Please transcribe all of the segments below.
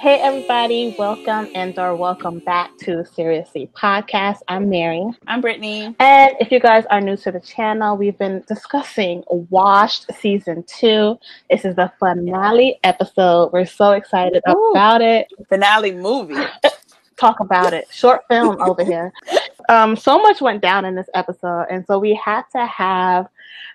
Hey everybody, welcome and/or welcome back to Seriously Podcast. I'm Mary. I'm Brittany. And if you guys are new to the channel, we've been discussing Washed Season 2. This is the finale episode. We're so excited about it. Finale movie. Talk about it. Short film over here. So much went down in this episode, and so we had to have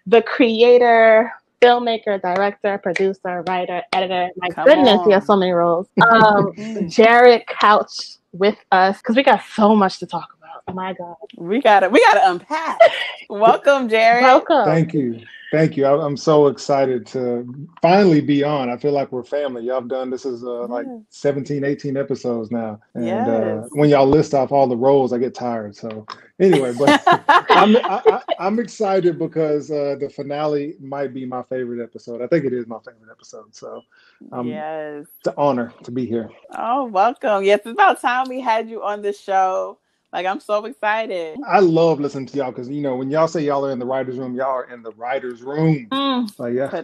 the creator, filmmaker, director, producer, writer, editor. My goodness, we have so many roles. Jerod Couch with us because we got so much to talk about. Oh my God, we gotta unpack. Welcome, Jerod. Welcome. Thank you. I'm so excited to finally be on. I feel like we're family. Y'all have done this is like 17, 18 episodes now, and when y'all list off all the roles, I get tired. So anyway, but I'm excited because the finale might be my favorite episode. I think it is my favorite episode. So it's an honor to be here. Oh, welcome. Yes, it's about time we had you on the show. Like, I'm so excited. I love listening to y'all because, you know, when y'all say y'all are in the writer's room, y'all are in the writer's room. Like, yeah.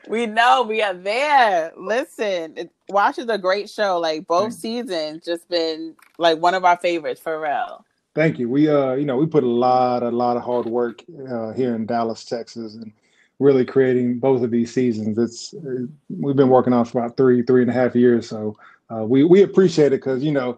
We know we are there. Listen, Watch is a great show. Like, both seasons just been, like, one of our favorites, for real. Thank you. We, we put a lot of hard work here in Dallas, Texas, and really creating both of these seasons. We've been working on it for about three and a half years, so we appreciate it because, you know,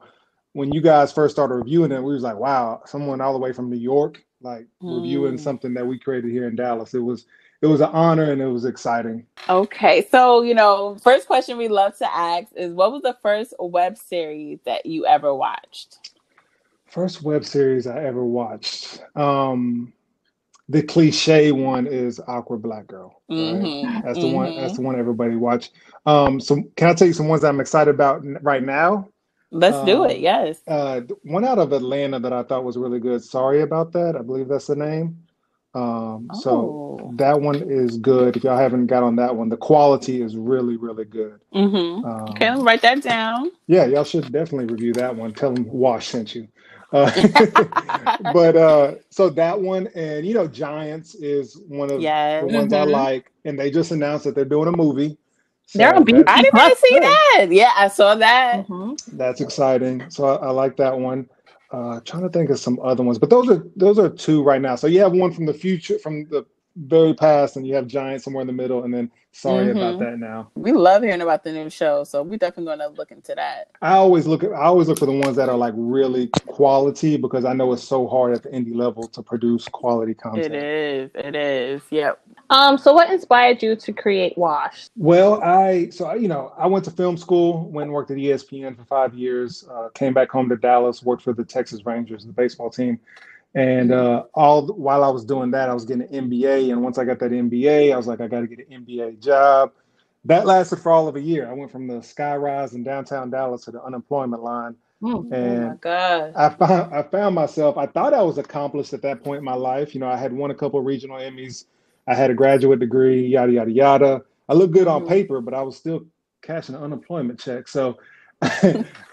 when you guys first started reviewing it, we was like, wow, someone all the way from New York, like reviewing something that we created here in Dallas. It was an honor and it was exciting. Okay, so, you know, first question we love to ask is, what was the first web series that you ever watched? First web series I ever watched. The cliche one is Awkward Black Girl. Right? That's the one. That's the one everybody watch. So can I tell you some ones that I'm excited about right now? Let's do it. Yes. One out of Atlanta that I thought was really good. Sorry About That. I believe that's the name. So that one is good. If y'all haven't got on that one, the quality is really, really good. Okay, let me write that down. Yeah, y'all should definitely review that one. Tell them Wash sent you. But so that one, and you know, Giants is one of the ones I like, and they just announced that they're doing a movie. So I didn't even see that. Yeah, I saw that. That's exciting. So I like that one. Trying to think of some other ones, but those are two right now. So you have one from the future, from the very past, and you have Giants somewhere in the middle, and then Sorry About That now. We love hearing about the new show, so we definitely going to look into that. I always look for the ones that are like really quality because I know it's so hard at the indie level to produce quality content. It is. Yep. So what inspired you to create Wash? Well, I went to film school, went and worked at ESPN for 5 years, came back home to Dallas, worked for the Texas Rangers, the baseball team. And while I was doing that, I was getting an MBA. And once I got that MBA, I was like, I got to get an MBA job. That lasted for all of a year. I went from the skyrise in downtown Dallas to the unemployment line. And oh my God. I found myself, I thought I was accomplished at that point in my life. You know, I had won a couple of regional Emmys. I had a graduate degree, yada, yada, yada. I looked good on paper, but I was still cashing an unemployment check. So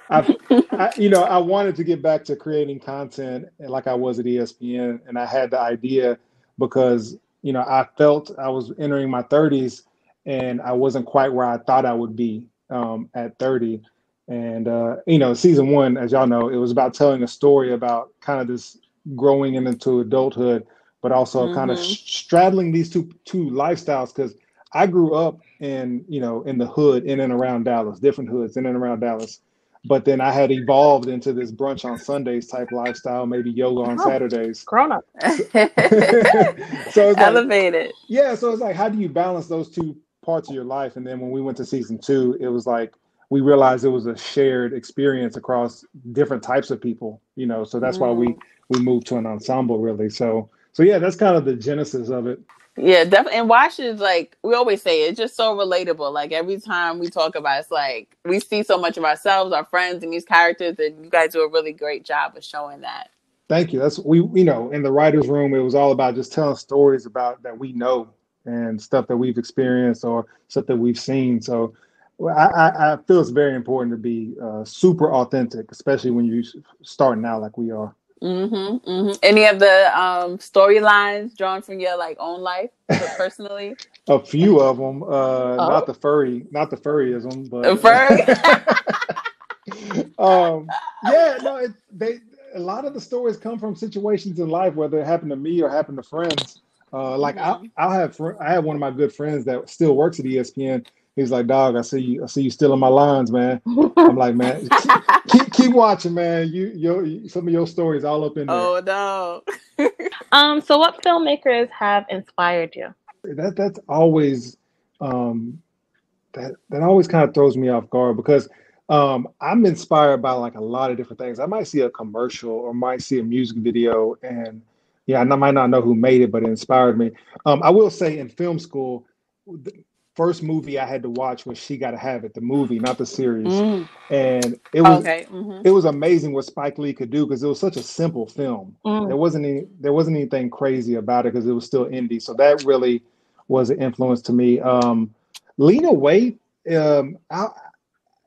I wanted to get back to creating content like I was at ESPN, and I had the idea because, you know, I felt I was entering my 30s and I wasn't quite where I thought I would be at 30. And, you know, season one, as y'all know, it was about telling a story about kind of this growing into adulthood, but also kind of straddling these two lifestyles because I grew up in the hood in and around Dallas, different hoods in and around Dallas. But then I had evolved into this brunch on Sundays type lifestyle, maybe yoga on Saturdays. Grown up. So it's elevated. Like, yeah. So it's like, how do you balance those two parts of your life? And then when we went to season 2, it was like, we realized it was a shared experience across different types of people, you know, so that's why we moved to an ensemble really. So yeah, that's kind of the genesis of it. Yeah, definitely. And Wash is like, we always say, it's just so relatable. Like every time we talk about it, it's like we see so much of ourselves, our friends, and these characters, and you guys do a really great job of showing that. Thank you. That's in the writer's room, it was all about just telling stories about that we know and stuff that we've experienced or stuff that we've seen. So I feel it's very important to be super authentic, especially when you starting out like we are. Any of the storylines drawn from your like own life personally? A few of them, Oh, not the furryism, but Furry. yeah, no, they a lot of the stories come from situations in life, whether it happened to me or happened to friends. Like Mhm. I have one of my good friends that still works at ESPN. He's like, dog, I see you stealing my lines, man. I'm like, man, keep watching, man. Some of your stories all up in there. Oh no. so what filmmakers have inspired you? That's always um, that always kind of throws me off guard because I'm inspired by like a lot of different things. I might see a commercial or might see a music video, and yeah, I might not know who made it, but it inspired me. I will say in film school, the first movie I had to watch was She Gotta Have It, the movie, not the series, Mm. and Okay. Hmm. it was amazing what Spike Lee could do because it was such a simple film. Mm. There wasn't anything crazy about it because it was still indie. So that really was an influence to me. Lena Waithe, I,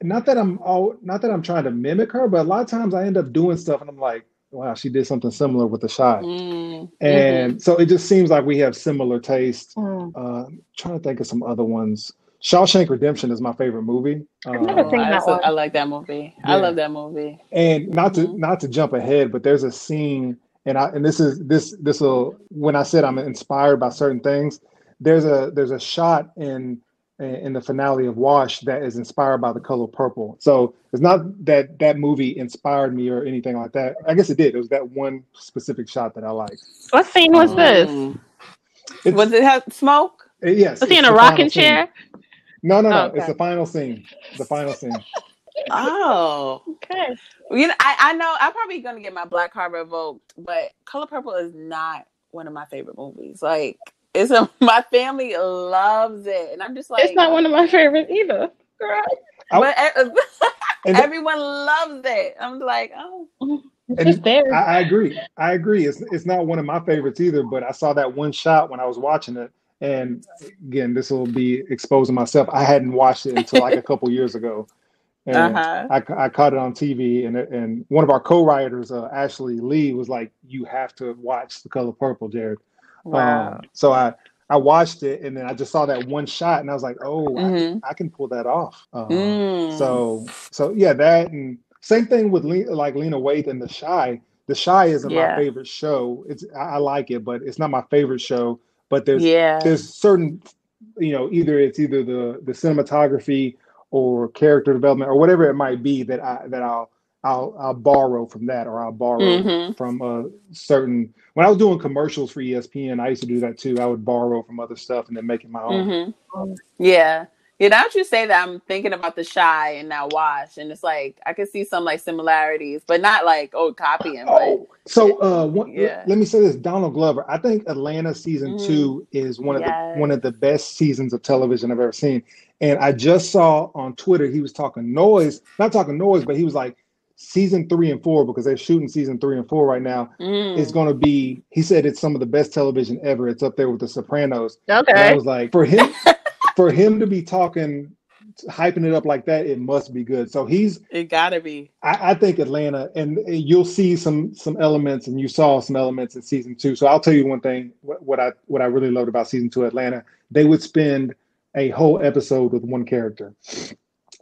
not that I'm trying to mimic her, but a lot of times I end up doing stuff and I'm like, wow, she did something similar with The Shy. Mm. Hmm. And so it just seems like we have similar taste. Mm. Trying to think of some other ones. Shawshank Redemption is my favorite movie. I've never Oh, seen that one. I like that movie. I Yeah, love that movie. and Hmm. not to jump ahead, but there's a scene, and this will when I said I'm inspired by certain things. There's a shot in the finale of Wash that is inspired by the color purple. So it's not that that movie inspired me or anything like that. I guess it did. It was that one specific shot that I liked. What scene was Um, this? Mm. Was it's it have smoke? yes, Was he it's in a the final rocking scene. chair? No. Oh, It's okay. the final scene. The final scene. Oh. Okay. Well, I know I'm probably gonna get my black card revoked, but Color Purple is not one of my favorite movies. Like, my family loves it, and I'm just It's like, not one of my favorites either. Girl. I, but and everyone loves it. I'm like, oh, It's just And there. I agree. I agree. It's not one of my favorites either, but I saw that one shot when I was watching it. And again, this will be exposing myself. I hadn't watched it until like a couple years ago. uh And huh, I caught it on TV. And one of our co-writers, Ashley Lee, was like, "You have to watch The Color Purple, Jared." wow, So I watched it, and then I just saw that one shot, and I was like, "Oh, mm-hmm, I can pull that off." mm. So yeah, that and same thing with like Lena Waithe and The Shy. The Shy isn't my Yeah, favorite show. I like it, but it's not my favorite show. But yeah, there's certain, it's either the cinematography or character development or whatever it might be that I'll borrow from that, or I'll borrow mm-hmm, from certain. When I was doing commercials for ESPN, I used to do that too. I would borrow from other stuff and then make it my own. mm-hmm. Yeah. Yeah, now that you say that, I'm thinking about The Shy and now Wash, and it's like I can see some like similarities, but not like copying, but Oh, so yeah. let me say this: Donald Glover. I think Atlanta season Mm, two is one yes. of the best seasons of television I've ever seen. And I just saw on Twitter he was talking noise, not talking noise, but he was like season 3 and 4 because they're shooting season 3 and 4 right now. Is Mm. going to be. He said it's some of the best television ever. It's up there with The Sopranos. And I Okay. was like, for him to be talking, hyping it up like that, it must be good. So It gotta be. I think Atlanta, and you'll see some elements, and you saw some elements in season 2. So I'll tell you one thing: what I really loved about season 2 Atlanta, they would spend a whole episode with one character,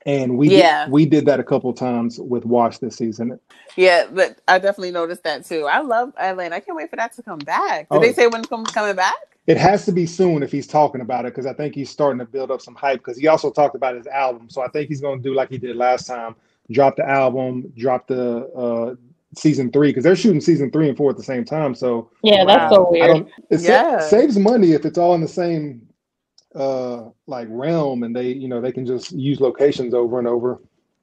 and Yeah. we did that a couple of times with Wash this season. Yeah, but I definitely noticed that too. I love Atlanta. I can't wait for that to come back. Did they Oh, say when it's coming back? it has to be soon if he's talking about it because I think he's starting to build up some hype because he also talked about his album. So I think he's going to do like he did last time, drop the album, drop the season 3 because they're shooting season 3 and 4 at the same time. So Yeah, that's so Wow. I weird. don't. It Yeah. saves money if it's all in the same like realm, and they can just use locations over and over.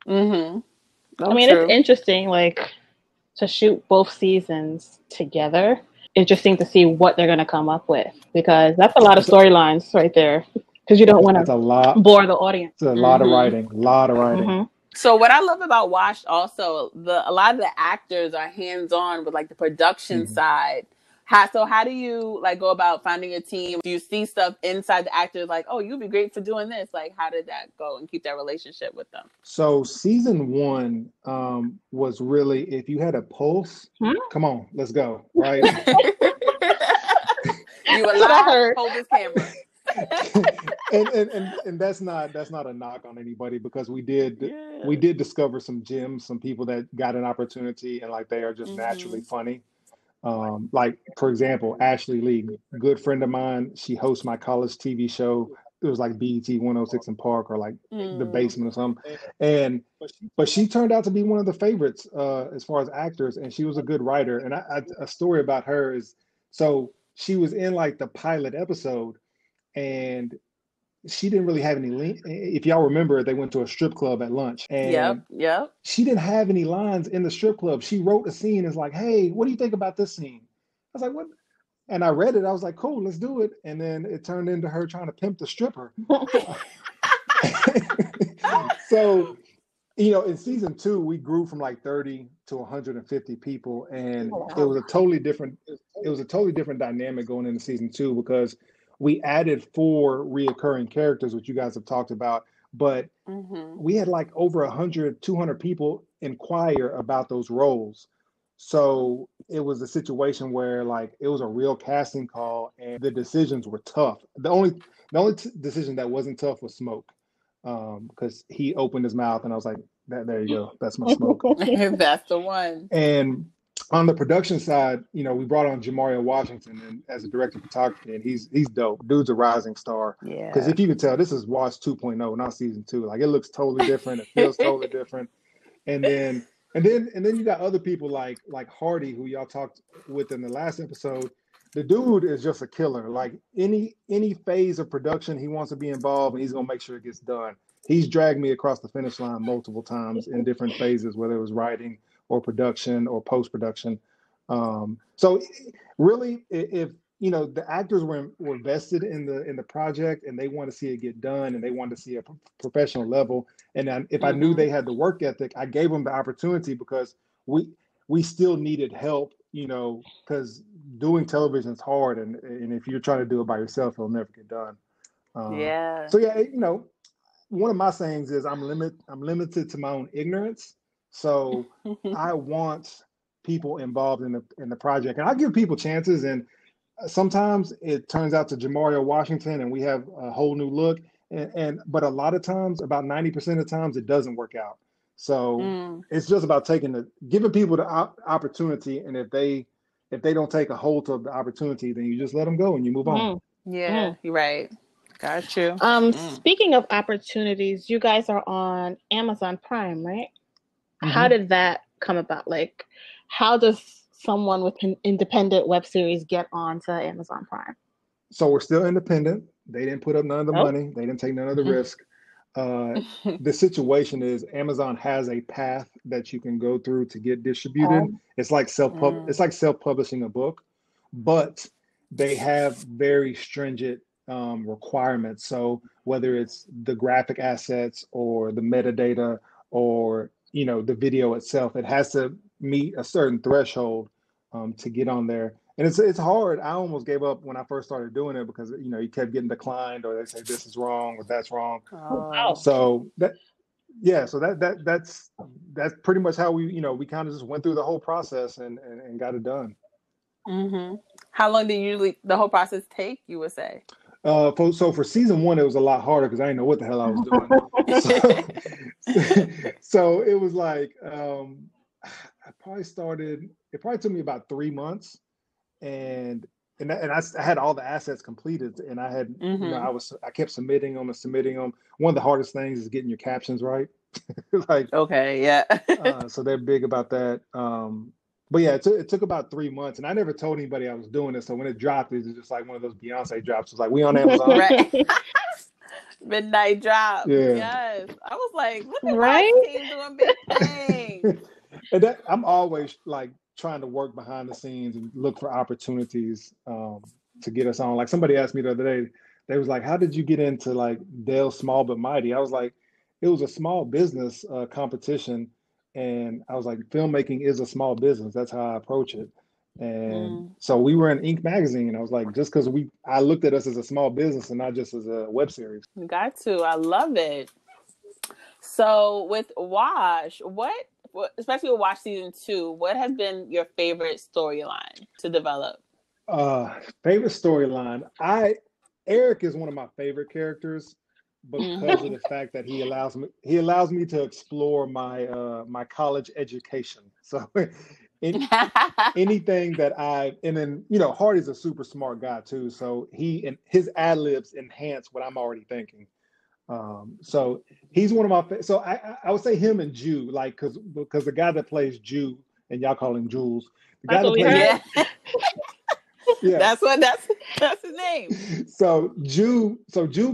Mm-hmm. I Oh, mean, it's true. interesting, like, to shoot both seasons together. Interesting to see what they're going to come up with because that's a lot of It's storylines right there because you don't want it's a to lot. bore the audience. It's a lot of Mm-hmm. writing. A lot of writing. Hmm. So what I love about Washed also, a lot of the actors are hands on with like the production Mhm. side. How do you like go about finding a team? Do you see stuff inside the actors like, oh, you'd be great for doing this? Like, how did that go and keep that relationship with them? So season 1 was really if you had a pulse, Hmm? come on, let's go, right? You That's what I alive? heard. Hold this camera. and that's not a knock on anybody, because we did discover some gems, some people that got an opportunity and like they are just naturally funny. Like, for example, Ashley Lee, good friend of mine. She hosts my college TV show. It was like BET 106 in Park, or like The Basement or something. But she turned out to be one of the favorites as far as actors, and she was a good writer. And a story about her is, so she was in like the pilot episode, and she didn't really have any. If y'all remember, they went to a strip club at lunch, and Yep. she didn't have any lines in the strip club. She wrote a scene. It's like, hey, what do you think about this scene? I was like, what? And I read it. I was like, cool, let's do it. And then it turned into her trying to pimp the stripper. So, in season 2, we grew from like 30 to 150 people, and it was a totally different dynamic going into season 2, because we added 4 reoccurring characters, which you guys have talked about, but we had like over 100, 200 people inquire about those roles. So it was a situation where like it was a real casting call, and the decisions were tough. The only decision that wasn't tough was Smoke, because he opened his mouth and I was like, there you go, that's my Smoke. That's the one. And on the production side, we brought on Jamaria Washington as a director of photography, and he's dope. Dude's a rising star. Yeah. Because if you could tell, this is Watch 2.0, not season 2. Like, it looks totally different. It feels totally different. And then you got other people like Hardy, who y'all talked with in the last episode. The dude is just a killer. Like, any phase of production, he wants to be involved, and he's gonna make sure it gets done. He's dragged me across the finish line multiple times in different phases, whether it was writing or production or post-production. So really, if the actors were vested in the project, and they want to see it get done, and they wanted to see a professional level, and if I knew they had the work ethic, I gave them the opportunity, because we still needed help, because doing television is hard, and if you're trying to do it by yourself, it'll never get done. So yeah, one of my sayings is I'm limited to my own ignorance. So I want people involved in the project, and I give people chances, and sometimes it turns out to Jamaria Washington, and we have a whole new look, but a lot of times, about 90% of the times, it doesn't work out. So it's just about giving people the opportunity, and if they don't take a hold of the opportunity, then you just let them go and you move on. Yeah, you're right. Got you. Speaking of opportunities, you guys are on Amazon Prime, right? How did that come about? Like, how does someone with an independent web series get onto Amazon Prime? So we're still independent. They didn't put up none of the money. They didn't take none of the risk. The situation is Amazon has a path that you can go through to get distributed. It's like self-publishing a book, but they have very stringent requirements. So whether it's the graphic assets or the metadata or the video itself, it has to meet a certain threshold to get on there. And it's hard. I almost gave up when I first started doing it, because you kept getting declined, or they say this is wrong or that's wrong. So that's pretty much how we kind of just went through the whole process and got it done. How long did usually the whole process take, you would say? So for season 1, it was a lot harder, because I didn't know what the hell I was doing. So it was like it probably took me about 3 months, and I had all the assets completed, and I had I kept submitting them. One of the hardest things is getting your captions right. So they're big about that. But yeah, it took about 3 months, and I never told anybody I was doing it. So when it dropped, it was just like one of those Beyonce drops. It was like, we on Amazon. Right. Midnight drop. Yeah. Yes. I was like, look at my team doing big things. And I'm always like trying to work behind the scenes and look for opportunities to get us on. Like, somebody asked me the other day, they was like, how did you get into like Dale Small But Mighty? I was like, it was a small business competition. And I was like, filmmaking is a small business. That's how I approach it. And so we were in Inc. magazine, and I was like, just because I looked at us as a small business and not just as a web series. You got to. I love it. So with Wash, especially with Wash season 2, what has been your favorite storyline to develop? Favorite storyline. Eric is one of my favorite characters because of the fact that he allows me to explore my college education. So anything that and then Hardy's a super smart guy too. So his ad libs enhance what I'm already thinking. So he's one of my. So I would say him and Jew, like because the guy that plays Jew, and y'all call him Jules. The guy that plays yeah, that's his name. So Jew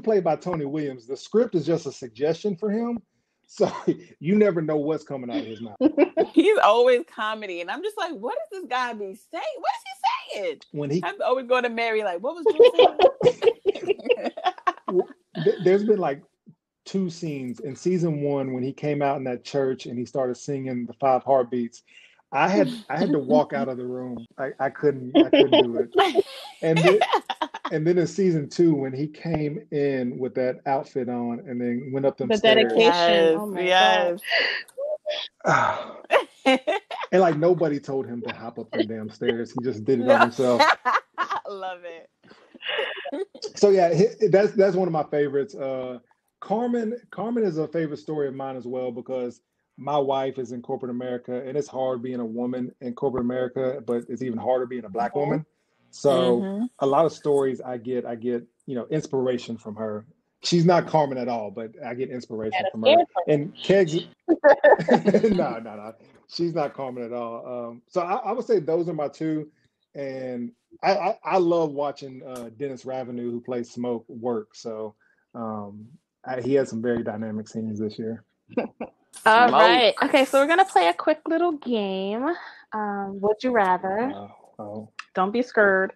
played by Tony Williams. The script is just a suggestion for him, so you never know what's coming out of his mouth. He's always comedy, and I'm just like, what is this guy be saying? What is he saying? When he, I always go to Mary like, what was Jew saying? There's been like 2 scenes in season 1 when he came out in that church and he started singing the 5 heartbeats. I had to walk out of the room. I couldn't do it. And then in season 2 when he came in with that outfit on and then went up them stairs. Dedication. Yes, oh my God. And like nobody told him to hop up them damn stairs. He just did it on himself. Love it. So yeah, that's one of my favorites. Carmen is a favorite story of mine as well because my wife is in corporate America and it's hard being a woman in corporate America, but it's even harder being a Black woman. So a lot of stories I get, inspiration from her. She's not Carmen at all, but I get inspiration from her. And Kegs, no, she's not Carmen at all. So I would say those are my 2. And I love watching Dennis Raveneux, who plays Smoke, work. So he had some very dynamic scenes this year. All right. Okay, so we're going to play a quick little game. Would you rather? Don't be scared.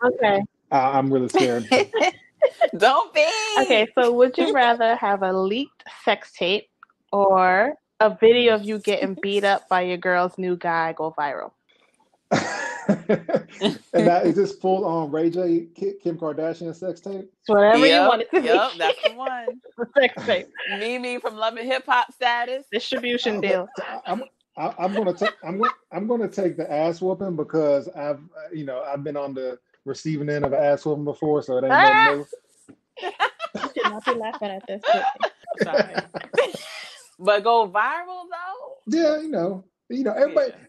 Okay. I'm really scared. Don't be. Okay, so would you rather have a leaked sex tape or a video of you getting beat up by your girl's new guy go viral? And that is this full on Ray J, Kim Kardashian sex tape? It's whatever you want it to be. Yep, that's the one. The sex tape. Mimi from Love and Hip Hop status. Distribution deal. I'm gonna take the ass whooping because I've been on the receiving end of an ass whooping before, so it ain't nothing new. You should not be laughing at this. Sorry. But go viral though? Yeah,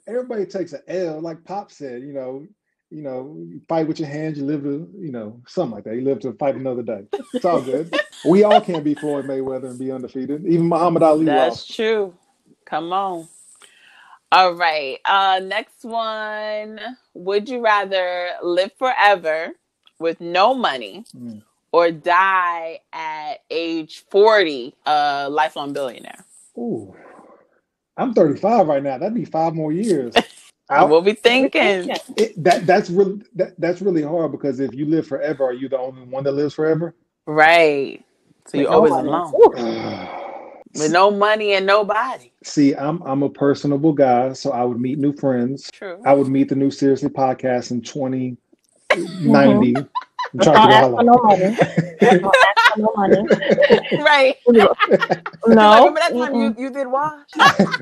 everybody takes an L, like Pop said, you fight with your hands, you live to, something like that. You live to fight another day. It's all good. We all can't be Floyd Mayweather and be undefeated. Even Muhammad Ali That's lost. true. Come on. All right. Next one. Would you rather live forever with no money or die at age 40, a lifelong billionaire? Ooh, I'm 35 right now. That'd be 5 more years. We'll be thinking. That's really hard because if you live forever, are you the only one that lives forever? Right. So you're always alone. With no money and nobody. See, I'm a personable guy, so I would meet new friends. True. I would meet the new Seriously podcast in 2090. Don't ask for no money. Don't ask for no money. Right. No. Remember that time you did wash?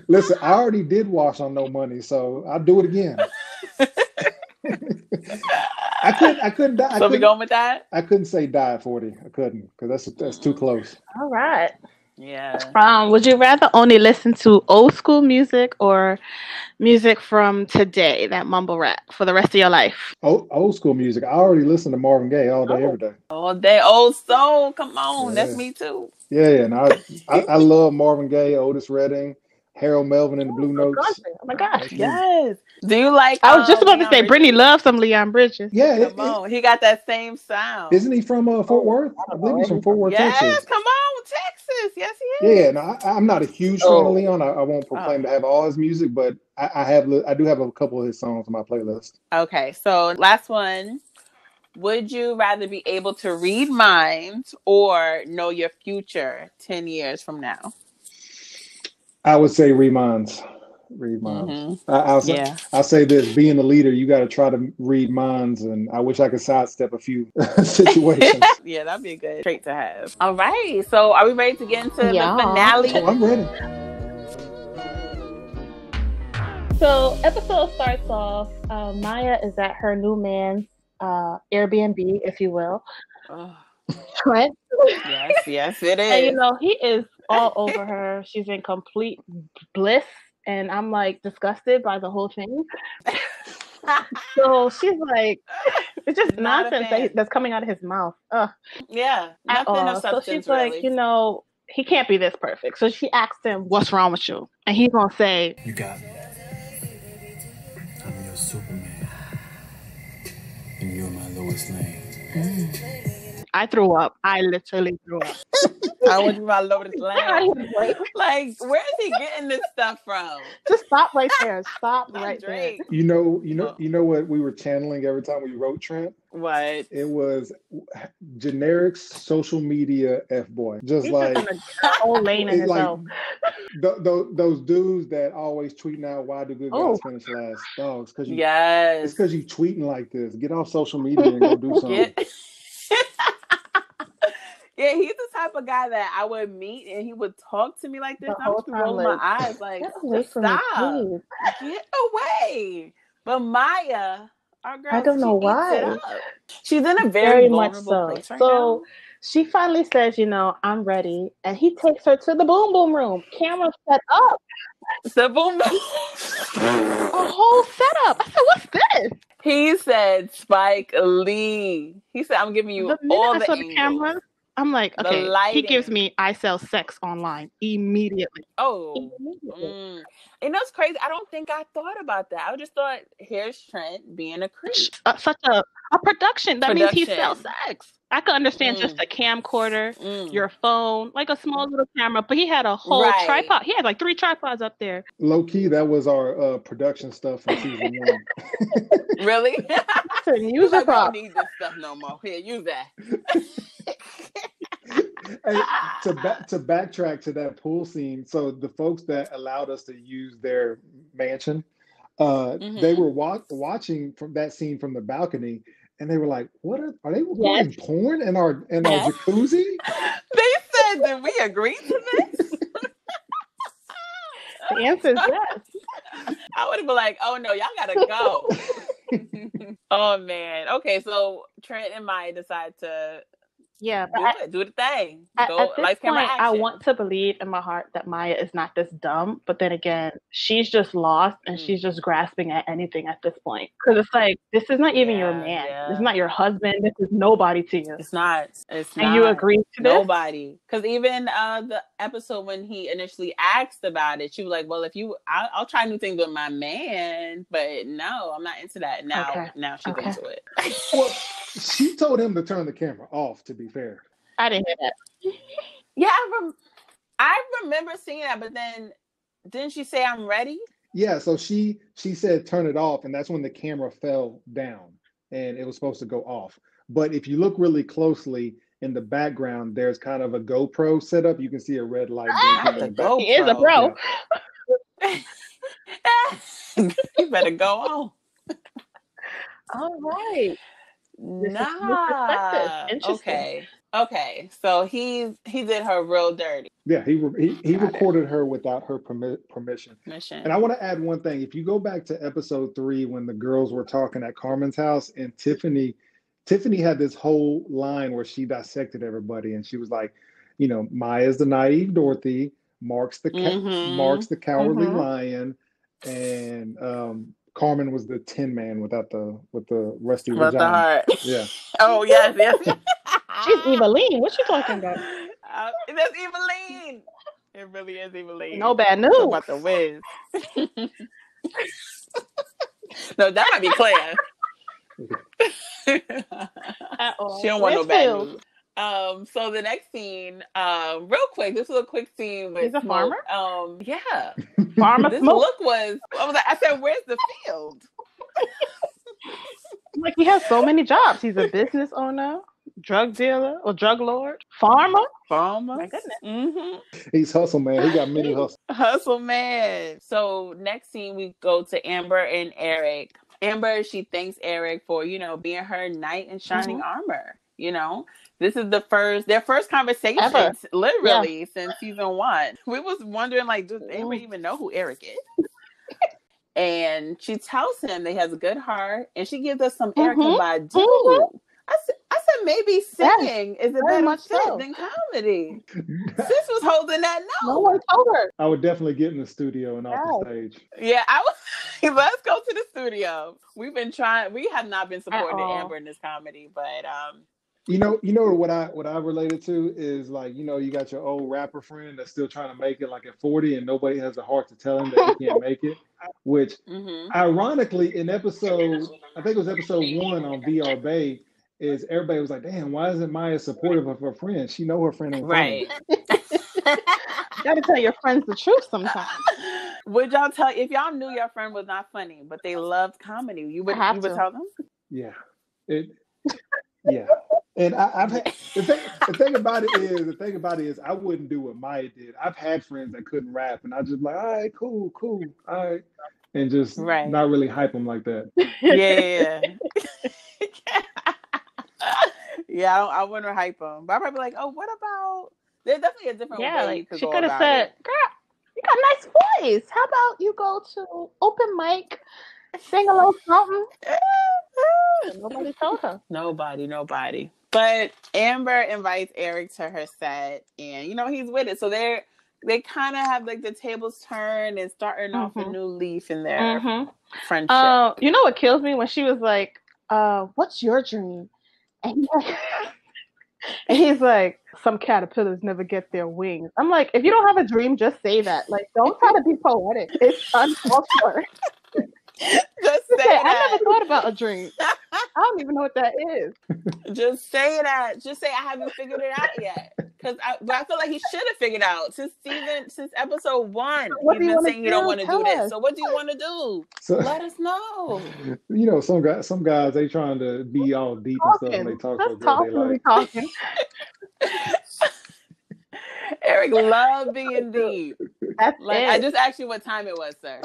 Listen, I already did wash on no money, so I'll do it again. I couldn't die. So we going with that? I couldn't say die at 40. I couldn't because that's too close. All right. Yeah. Would you rather only listen to old school music or music from today, that mumble rap, for the rest of your life? Old school music. I already listen to Marvin Gaye all day, every day. All day, old soul. Come on, that's me too. Yeah. And I love Marvin Gaye, Otis Redding, Harold Melvin and the Blue Notes. Oh my gosh. Yes. Do you like? I was just about to say, Bridges? Brittany loves some Leon Bridges. Yeah. Come on, he got that same sound. Isn't he from Fort Worth? I believe he's from Fort Worth, Texas. Yes, come on, Texas. Yes, he is. Yeah, no, I'm not a huge fan of Leon. I won't proclaim to have all his music, but I do have a couple of his songs on my playlist. Okay, so last one. Would you rather be able to read minds or know your future 10 years from now? I would say read minds. I'll say this: being the leader, you got to try to read minds, and I wish I could sidestep a few situations. Yeah, that'd be a good trait to have. All right, so are we ready to get into the finale? Oh, I'm ready. So, episode starts off. Maya is at her new man's Airbnb, if you will. Oh, Trent. yes, it And is. he is all over her. She's in complete bliss, and I'm like disgusted by the whole thing. So she's like, it's just Not a nonsense fan. that's coming out of his mouth. Ugh, Yeah, at nothing of all. So substance, she's like, really. he can't be this perfect. So she asked him, "What's wrong with you?" And he's gonna say, "You got me. I'm your Superman, and you're my Lois Lane." I threw up. I literally threw up. I want you my Lotus Lane. Like, where is he getting this stuff from? just stop right there. Stop Not right Drake. there. You know what we were channeling every time we wrote Trent? What? It was generic social media F-boy. Just He's like just in a whole lane in himself. Those dudes that always tweeting out, why do good guys finish last? Dogs, because it's because you tweeting like this. Get off social media and go do something. Yeah, he's the type of guy that I would meet and he would talk to me like this. The And I'm whole just time, rolling my eyes like, get away just from me, stop. please. Get away. But Maya, our girl, I don't know she eats it why. up. She's in a very much vulnerable so. place right So now. she finally says, I'm ready. And he takes her to the boom boom room. Camera set up. The boom. A whole setup. I said, what's this? He said Spike Lee. He said, I'm giving you The minute all I the saw the angles. camera, I'm like, The okay, he lighting. gives me I sell sex online immediately. Oh, and that's crazy. I don't think I thought about that. I just thought, here's Trent being a creep. Such a production. That means he sells sex. I could understand just a camcorder, your phone, like a small little camera, but he had a whole tripod. He had like 3 tripods up there. Low key, that was our production stuff from season 1. Really? Use your we don't need this stuff no more. Here, use that. Hey, to backtrack to that pool scene, so the folks that allowed us to use their mansion, they were watching from that scene from the balcony, and they were like, "What are they recording porn in our jacuzzi?" They said, "Did we agree to this?" The answer is yes. I would have been like, "Oh no, y'all gotta go." Oh man. Okay, so Trent and Maya decide to do the thing. At this point, I want to believe in my heart that Maya is not this dumb, but then again, she's just lost and she's just grasping at anything at this point. Because it's like, this is not even your man. Yeah. This is not your husband. This is nobody to you. It's not. And you agree to nobody. Because even the episode when he initially asked about it, she was like, "Well, if I'll try new things with my man, but no, I'm not into that." Now she's into it. Well, she told him to turn the camera off, to be fair. I didn't hear that. Yeah, I remember seeing that, but then didn't she say I'm ready? Yeah, so she said turn it off, and that's when the camera fell down and it was supposed to go off. But if you look really closely in the background, there's kind of a GoPro set up. You can see a red light. He is a pro. Yeah. You better go on. All right. Nah. Okay. So he did her real dirty. Yeah, he recorded her without her permission. And I want to add one thing. If you go back to episode 3 when the girls were talking at Carmen's house, and Tiffany had this whole line where she dissected everybody, and she was like, Maya's the naive Dorothy, Mark's the cowardly lion, and Carmen was the Tin Man with the rusty vagina. The heart. Yeah. Oh yes. She's Eveline. What you talking about? That's Eveline. It really is Eveline. No bad news. Talk about the whiz. No, that might be Claire. She don't want no bad news. So the next scene, real quick. This was a quick scene with He's a farmer. Yeah. Farmer. This Smoke. look was. I said, "Where's the field?" Like, he has so many jobs. He's a business owner, drug dealer, or drug lord, farmer. My goodness. Mm-hmm. He's hustle man. He got many hustle. Hustle man. So next scene, we go to Amber and Eric. Amber, she thanks Eric for being her knight in shining armor. This is their first conversation ever, literally since season 1. We was wondering, like, does Amber even know who Eric is? And she tells him that he has a good heart, and she gives us some Erykah Badu. I said, maybe singing is a very better much fit so. than comedy. Sis was holding that No note. one told her. I would definitely get in the studio and off the stage. Yeah, I was. Let's go to the studio. We've been trying. We have not been supporting Amber in this comedy, but You know what I related to is like, you got your old rapper friend that's still trying to make it like at 40 and nobody has the heart to tell him that he can't make it. Which ironically in episode, I think it was episode 1 on VR Bay, is everybody was like, damn, why isn't Maya supportive of her friend? She know her friend ain't funny. You gotta tell your friends the truth sometimes. Would y'all tell if y'all knew your friend was not funny, but they loved comedy? You would tell them? Yeah. Yeah. And I've had the thing about it is I wouldn't do what Maya did. I've had friends that couldn't rap, and I just like, all right, cool, all right, and just not really hype them like that. Yeah. Yeah, I wouldn't hype them, but I'd probably be like, oh, what about? There's definitely a different way you could go about it. She could have said, girl, you got a nice voice. How about you go to open mic, sing a little something? Nobody told her. Nobody. But Amber invites Eric to her set, and he's with it. So they kind of have like the tables turned and starting off a new leaf in their friendship. You know what kills me? When she was like, what's your dream? And he's like, some caterpillars never get their wings. I'm like, if you don't have a dream, just say that. Like, don't try to be poetic. It's uncalled for. Just say that. I never thought about a dream. I don't even know what that is. Just say that. Just say I haven't figured it out yet. But I feel like he should have figured out since episode 1. He's been saying you don't want to do this. So what do you want to do? So, let us know. Some guys they trying to be all deep and stuff, and they talk so good. They like talking. Eric loved being deep. I just asked you what time it was, sir.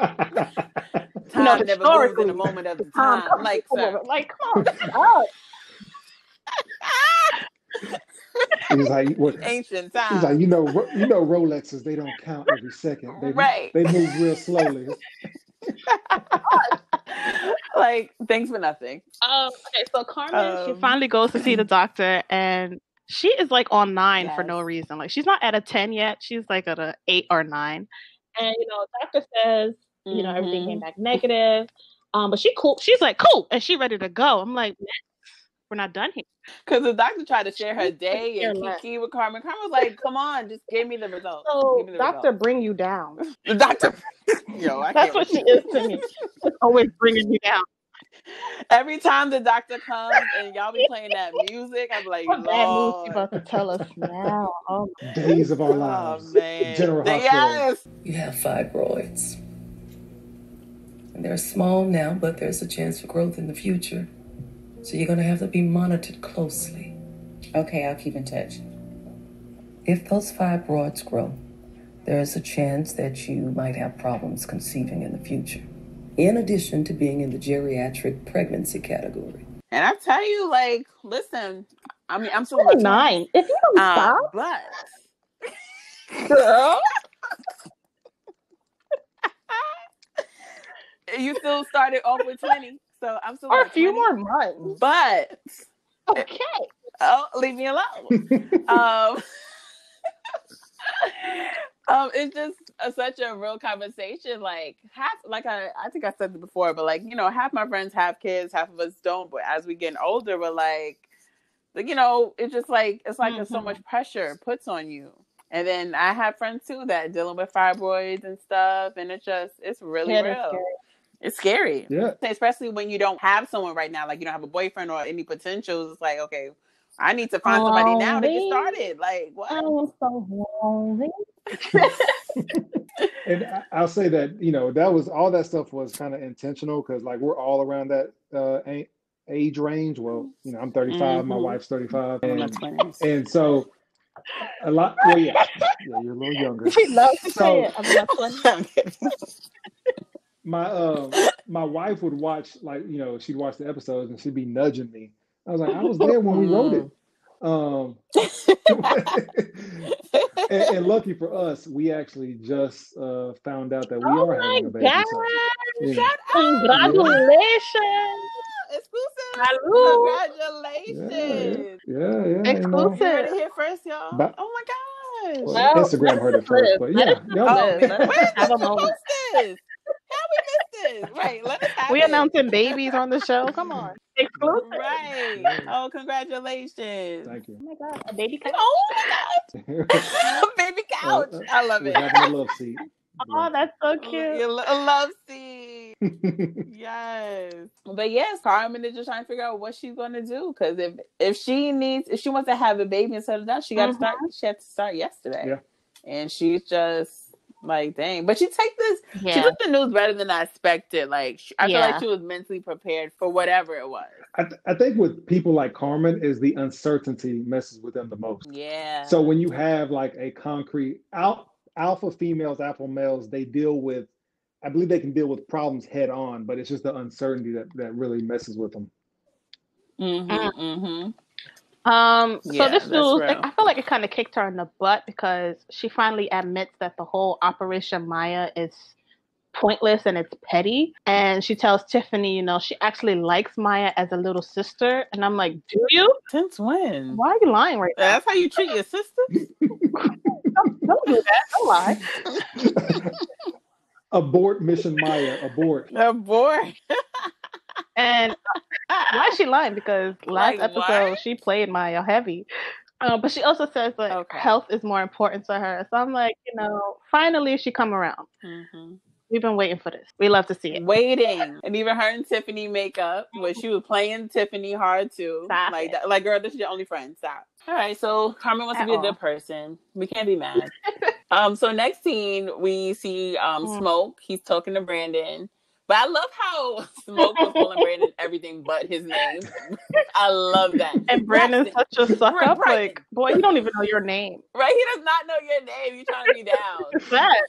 Time never moves in the moment of the time. Like, sir. Like, come on. He's like, what? Ancient time. He's like, Rolexes, they don't count every second. They move real slowly. Like, thanks for nothing. Okay, so Carmen, she finally goes to see the doctor, and she is like on 9 for no reason. Like, she's not at a 10 yet. She's like at a 8 or 9. And doctor says, everything came back negative. But she's like, cool, and she ready to go. I'm like, we're not done here. Because the doctor tried to share her day and kiki with Carmen. Carmen was like, come on, just give me the results. So doctor bring you down. The doctor, that's what she is to me. She's always bringing me down. Every time the doctor comes and y'all be playing that music, I'm like, what bad news you about to tell us now? Oh, days of our lives. Oh, man. General Hospital. Yes. You have fibroids. And they're small now, but there's a chance for growth in the future. So you're going to have to be monitored closely. Okay, I'll keep in touch. If those fibroids grow, there is a chance that you might have problems conceiving in the future, in addition to being in the geriatric pregnancy category. And I tell you, like, listen, I mean, I'm still 9. If you don't stop. But, girl. You still started off with 20. So I'm still or a few more months. But okay. Oh, leave me alone. It's just such a real conversation. Like I think I said it before, but half my friends have kids, half of us don't. But as we get older, we're like it's just like there's so much pressure puts on you. And then I have friends too that are dealing with fibroids and stuff, and it's really real. It's scary. Yeah. Especially when you don't have someone right now, like you don't have a boyfriend or any potentials. It's like, okay, I need to find somebody now to get started. Like, what? I am so lonely. And I'll say that, that was all that stuff was kind of intentional because like we're all around that age range. Well, I'm 35, my wife's 35. And so a lot, well, yeah, you're a little younger. She loves to say it. I'm not 20. My wife would watch, she'd watch the episodes and she'd be nudging me. I was like, I was there when we wrote it. And lucky for us, we actually just found out that we are having a baby. Congratulations! Exclusive! Congratulations! Yeah. Exclusive. You heard it here first, y'all. But, Oh my gosh. well, Instagram heard it first, but Let us yeah. know, Oh, Liz. man. Let us Where's have this a moment. post this? How we missed this? Right. Let us have We it. announcing babies on the show. Come on. Exclusive. Right. Yeah. Oh, congratulations. Thank you. Oh my God. A baby couch. Oh my God. Baby couch. I love We're it. having a love seat. Oh, that's so cute. A love seat. Yes. But yes, Carmen is just trying to figure out what she's gonna do. Because if she wants to have a baby and settle down, she got to start. She had to start yesterday. Yeah. And she's just like, dang. But she Yeah. took the news better than I expected. Like, I feel Yeah. like she was mentally prepared for whatever it was. I think with people like Carmen is the uncertainty messes with them the most. Yeah. So when you have like a concrete alpha females, alpha males, they deal with, I believe they can deal with problems head on, but it's just the uncertainty that really messes with them. So this news, real. I feel like it kind of kicked her in the butt because she finally admits that the whole Operation Maya is pointless and it's petty. And she tells Tiffany, she actually likes Maya as a little sister. And I'm like, do you? Since when? Why are you lying right now? That's how you treat your sisters? Don't do that. Don't lie. Abort Mission Maya. Abort. Abort. And why is she lying? Because last episode what? she played Maya heavy. But she also says that health is more important to her. So I'm like, finally she come around. Mm-hmm. We've been waiting for this. We love to see it. Waiting. And even her and Tiffany make up, where she was playing Tiffany hard too. Stop like it. that. Like, girl, this is your only friend. Stop. All right, so Carmen wants to be a good person. We can't be mad. So next scene, we see Smoke. He's talking to Brandon. But I love how Smoke was calling Brandon everything but his name. I love that. And Brandon's such a suck up. Like, boy, you don't even know your name. Right? He does not know your name. You're trying to be down. What's that?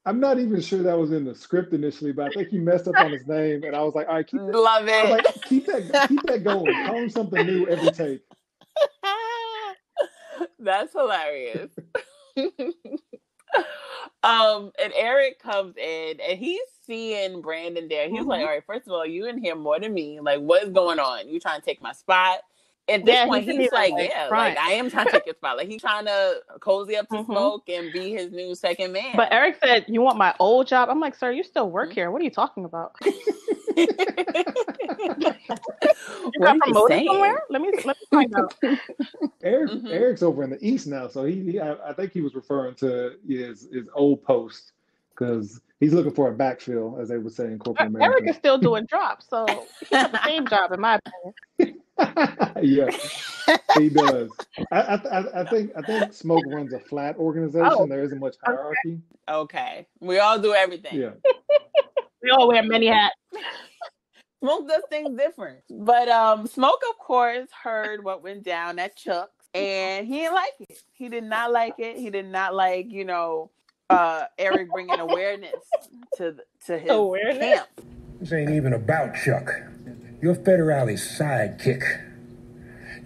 I'm not even sure that was in the script initially, but I think he messed up on his name, and I was like, all right, love it. I was like, keep that going. Call him something new every take. That's hilarious. And Eric comes in and he's seeing Brandon there. He's like, all right, first of all, you in here more than me. Like, what is going on? You trying to take my spot? At this point, he's like, like, I am trying to take your spot. Like, he's trying to cozy up to Smoke and be his new second man. But Eric said, you want my old job? I'm like, sir, you still work here. What are you talking about? You got promoted somewhere? Let me find out. Eric's over in the East now, so I think he was referring to his old post because he's looking for a backfill, as they would say in corporate America. Eric is still doing drops, so he has the same job, in my opinion. Yeah, he does. I think Smoke runs a flat organization. There isn't much hierarchy. Okay, we all do everything. Yeah, we all wear many hats. Smoke does things different. But Smoke, of course, heard what went down at Chuck's, and he didn't like it. He did not like it. He did not like, Eric bringing awareness to his camp. This ain't even about Chuck. You're Federale's sidekick.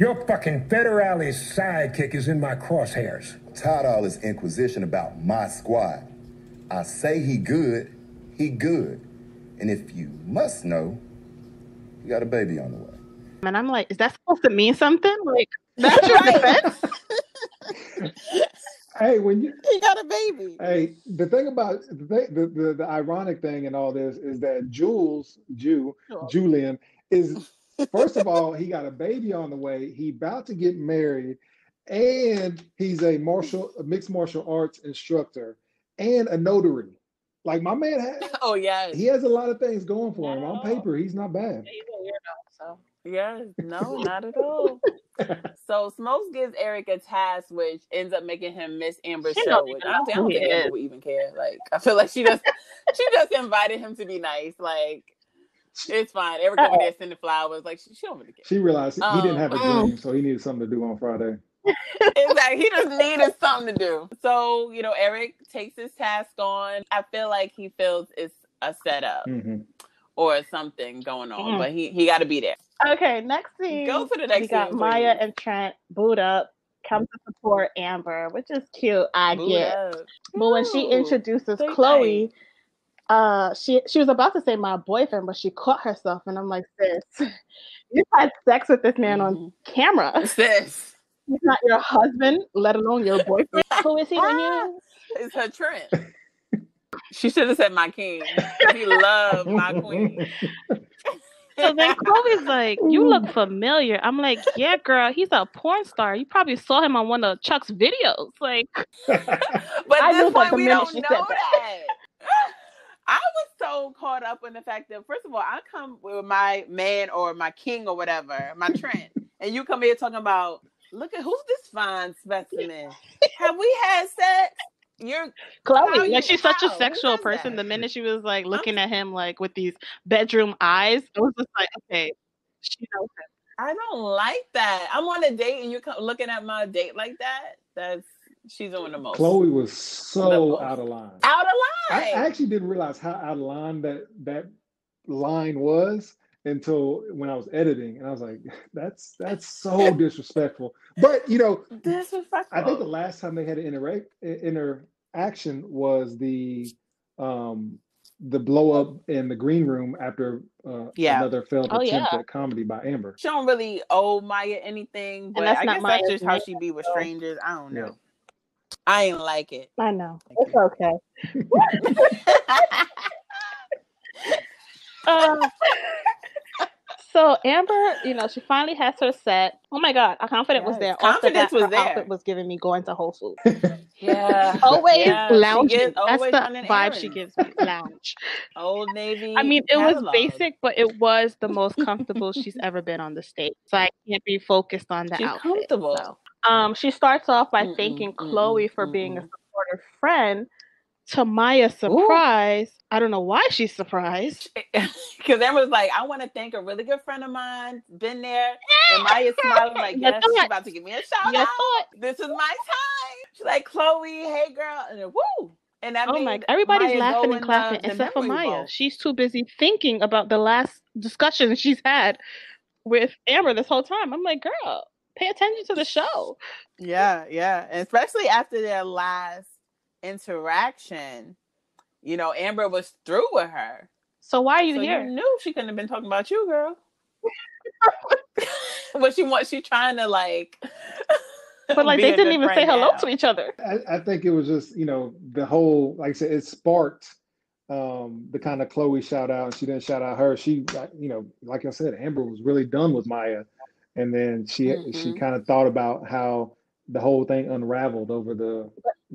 Your fucking Federale's sidekick is in my crosshairs. Tired of all this inquisition about my squad. I say he good. And if you must know, you got a baby on the way. And I'm like, is that supposed to mean something? Like, that's your defense? Hey, he got a baby. Hey, the thing about the ironic thing in all this is that Julian is, first of all, he got a baby on the way. He about to get married, and he's a mixed martial arts instructor and a notary. Like, my man he has a lot of things going for him. On paper, he's not bad. He's a weirdo, so. Yes, no, not at all. So Smokes gives Eric a task, which ends up making him miss Amber's show. Which I don't think Amber would even care. Like, I feel like she just invited him to be nice. Like, it's fine. Eric over there sending flowers. Like, she don't really care. She realized he didn't have a dream, so he needed something to do on Friday. Exactly. He just needed something to do. So, Eric takes his task on. I feel like he feels it's a setup or something going on, but he got to be there. Okay, next scene. Go for the next scene. We got Maya and Trent boot up, come to support Amber, which is cute. I get. But when she introduces Chloe, She was about to say my boyfriend, but she caught herself, and I'm like, sis, you had sex with this man on camera. Sis. He's not your husband, let alone your boyfriend. Who is he to you? It's her Trent. She should have said my king, because he loved my queen. So then Chloe's like, you look familiar. I'm like, yeah, girl, he's a porn star. You probably saw him on one of Chuck's videos. Like, but at this point, we don't know that. I was so caught up in the fact that, first of all, I come with my man or my king or whatever, my Trent, and you come here talking about, look at who's this fine specimen. Have we had sex? You're Chloe. Like, she's such a sexual person. The minute she was like looking at him like with these bedroom eyes, it was just like, okay, she knows him. I don't like that. I'm on a date and you're looking at my date like that. She's doing the most. Chloe was so out of line. Out of line. I actually didn't realize how out of line that line was until when I was editing, and I was like, that's so disrespectful. But disrespectful. I think the last time they had an interaction was the blow up in the green room after another failed attempt at comedy by Amber. She don't really owe Maya anything, but I guess that's just how she be with strangers. I don't know. Yeah. I ain't like it. I know. It's okay. So Amber, she finally has her set. Oh my God, our confidence was there. Confidence was there. Outfit was giving me going to Whole Foods. Yeah. Always lounging. That's the vibe she gives me. Lounge. Old Navy. I mean, it was basic, but it was the most comfortable she's ever been on the stage. So I can't be focused on the outfit. Comfortable. So. She starts off by thanking Chloe for being a supportive friend. To Maya's surprise, I don't know why she's surprised. Because Amber's like, I want to thank a really good friend of mine. Been there. And Maya's smiling like, yes, she's about to give me a shout out. This is my time. She's like, Chloe, hey girl. And then, woo. And that everybody's Maya laughing and clapping except for Maya. Bowl. She's too busy thinking about the last discussion she's had with Amber this whole time. I'm like, girl, pay attention to the show. Yeah. And especially after their last interaction, Amber was through with her. So why are you here? You knew she couldn't have been talking about you, girl. What she trying to like? But like they didn't even say hello to each other. I think it was just the whole, like I said, it sparked the kind of Chloe shout out, and she didn't shout out her. She like I said, Amber was really done with Maya, and then she kind of thought about how the whole thing unraveled over the.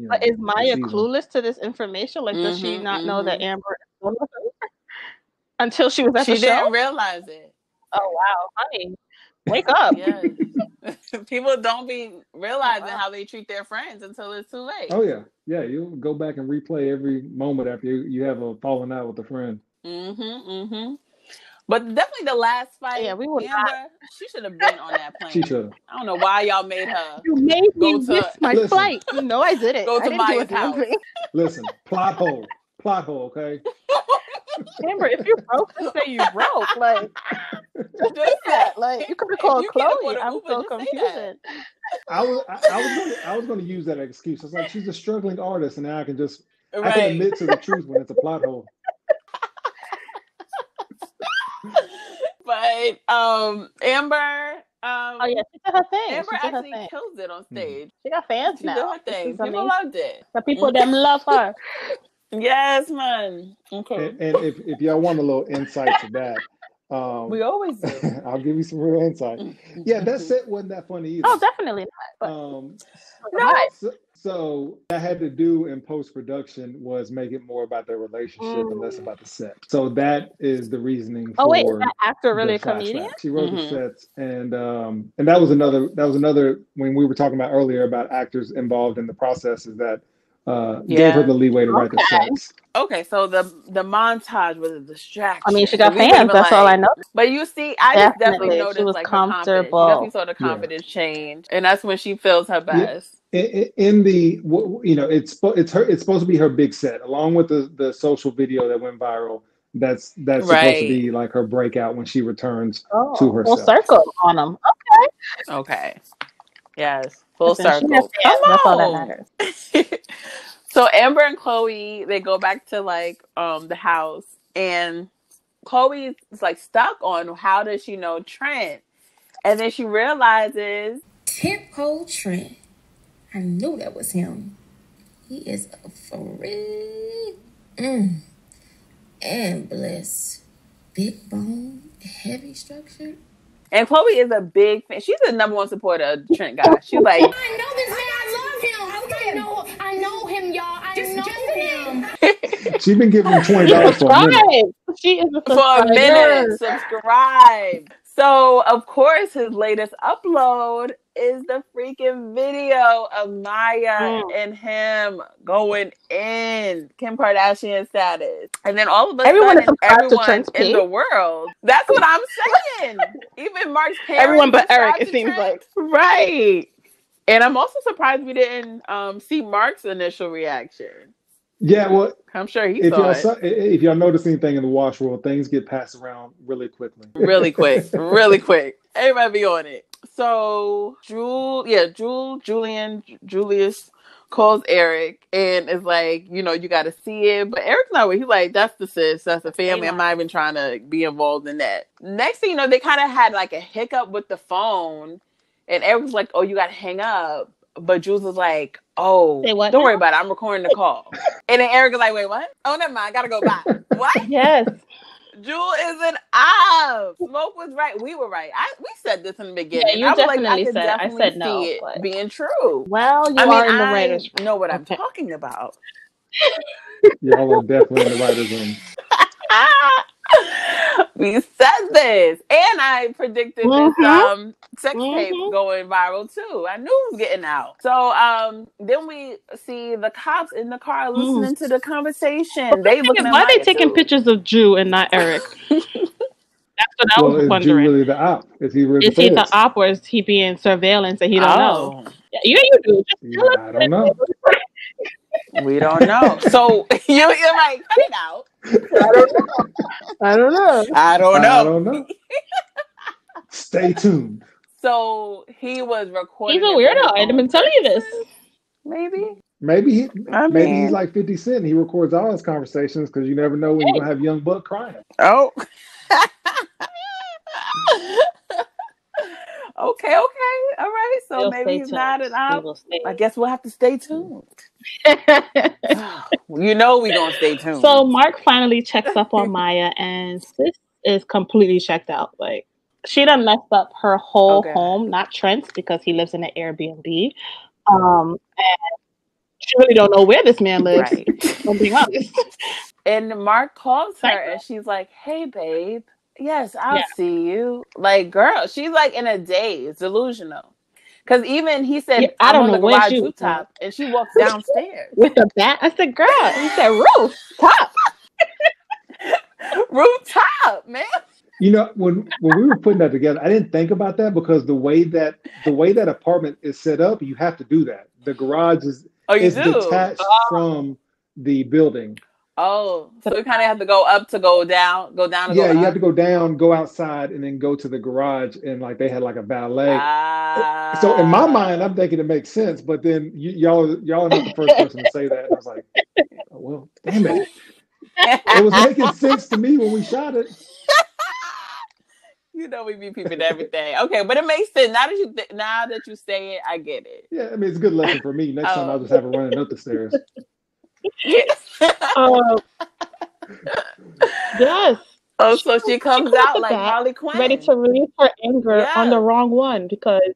But is Maya clueless to this information? Like, does she not know that Amber is done with her? Until she was at the show? She didn't realize it. Oh, wow. Honey, wake up. Yeah. People don't be realizing how they treat their friends until it's too late. Oh, yeah. Yeah, you'll go back and replay every moment after you have a falling out with a friend. But definitely the last fight, we were Amber, she should have been on that plane. She should have. I don't know why y'all made her. You made me miss my flight. You know I did it. Go to Maya's house. Listen, plot hole, okay? Amber, if you broke, just say you broke. Like, just do that. Like, you could have called Chloe. I'm so confused. I was going to use that excuse. I was like, she's a struggling artist, and now I can admit to the truth when it's a plot hole. But Amber, she did her thing. Amber actually kills it on stage. She got fans now. She did her thing. People loved it. The people them love her. Yes, man. Okay. And if y'all want a little insight to that, we always do. I'll give you some real insight. Yeah, that set wasn't that funny either. Oh, definitely not. But, So I had to do in post-production was make it more about their relationship and less about the set. So that is the reasoning for is that actor really a comedian? She wrote the sets, and that was another when we were talking about earlier about actors involved in the process is that gave her the leeway to write the sets. Okay, so the montage was a distraction. I mean, she got fans. That's all I know. But you see, I just definitely noticed she was like comfortable. Her confidence. You definitely saw the confidence change, and that's when she feels her best. In the it's supposed to be her big set, along with the social video that went viral. That's supposed to be like her breakout when she returns to herself. Full circle on them. Okay. Yes. Full circle. That's all that matters. So Amber and Chloe, they go back to like the house, and Chloe's like stuck on how does she know Trent, and then she realizes Tip-hole Trent. I knew that was him. He is a freak. And bless. Big bone, heavy structure. And Chloe is a big fan. She's the number one supporter of Trent guy. She's like, I know this man. I know him, y'all. I know him. She's been giving him $20 for a minute. She is for a minute. Subscribe. So, of course, his latest upload is the freaking video of Maya and him going in Kim Kardashian status. And then all of a sudden, everyone in the world. That's what I'm saying. Even Mark's parents. Everyone but Eric, it seems like. Right. And I'm also surprised we didn't see Mark's initial reaction. Yeah, well, I'm sure he saw it. If y'all notice anything in the wash world, things get passed around really quickly. Really quick. Everybody be on it. So Julius calls Eric and is like, you got to see it. But Eric's not. He's like, that's the sis, that's the family. I'm not even trying to be involved in that. Next thing you know, they kind of had like a hiccup with the phone, and Eric was like, oh, you got to hang up. But Jules was like, oh, don't worry about it. I'm recording the call. And then Eric was like, wait, what? Oh, never mind. I got to go back. What? Yes. Jewel is an op. Smoke was right. We were right. We said this in the beginning. Yeah, you I said no, see it but... being true. Well, you are in the writers' room. Know what I'm talking about. Y'all are definitely in the writers' room. We said this, and I predicted this sex tape going viral too. I knew it was getting out. So then we see the cops in the car listening to the conversation. They looking at why are they taking pictures of Drew and not Eric? That's what I was wondering. Is Drew really the op? Is he really? Is he the op, or is he being surveillance and he don't know? Yeah, you do. I don't know. We don't know. So you're right. Cut it out. I don't know. I don't know. Stay tuned. So he was recording. He's a weirdo. I've been telling you this. Maybe he's like 50 Cent. He records all his conversations because you never know when you're gonna have young Buck crying. Oh. Okay. All right. So He'll maybe he's tuned. not an op. I guess we'll have to stay tuned. We're gonna stay tuned. So Mark finally checks up on Maya, and sis is completely checked out. Like, she done messed up her whole home, not Trent's, because he lives in an Airbnb. And she really don't know where this man lives. Right. I'm being honest. And Mark calls her, and she's like, "Hey, babe. Yes, I'll see you." Like, girl, she's like in a daze, delusional. Because even he said, I don't know on the garage rooftop, and she walks downstairs with a bat. I said, "Girl," he said, "Rooftop, rooftop, man." When we were putting that together, I didn't think about that because the way that apartment is set up, you have to do that. The garage is detached from the building. Oh, so you kind of have to go up to go down, go down. You have to go down, go outside, and then go to the garage. And like they had like a valet. So in my mind, I'm thinking it makes sense. But then y'all are not the first person to say that. And I was like, oh, well, damn it. It was making sense to me when we shot it. We be peeping everything. Okay, but it makes sense now that you say it. I get it. Yeah, I mean it's a good lesson for me. Next time I'll just have her running up the stairs. Yes. Oh, so she comes out like Harley Quinn, ready to release her anger on the wrong one, because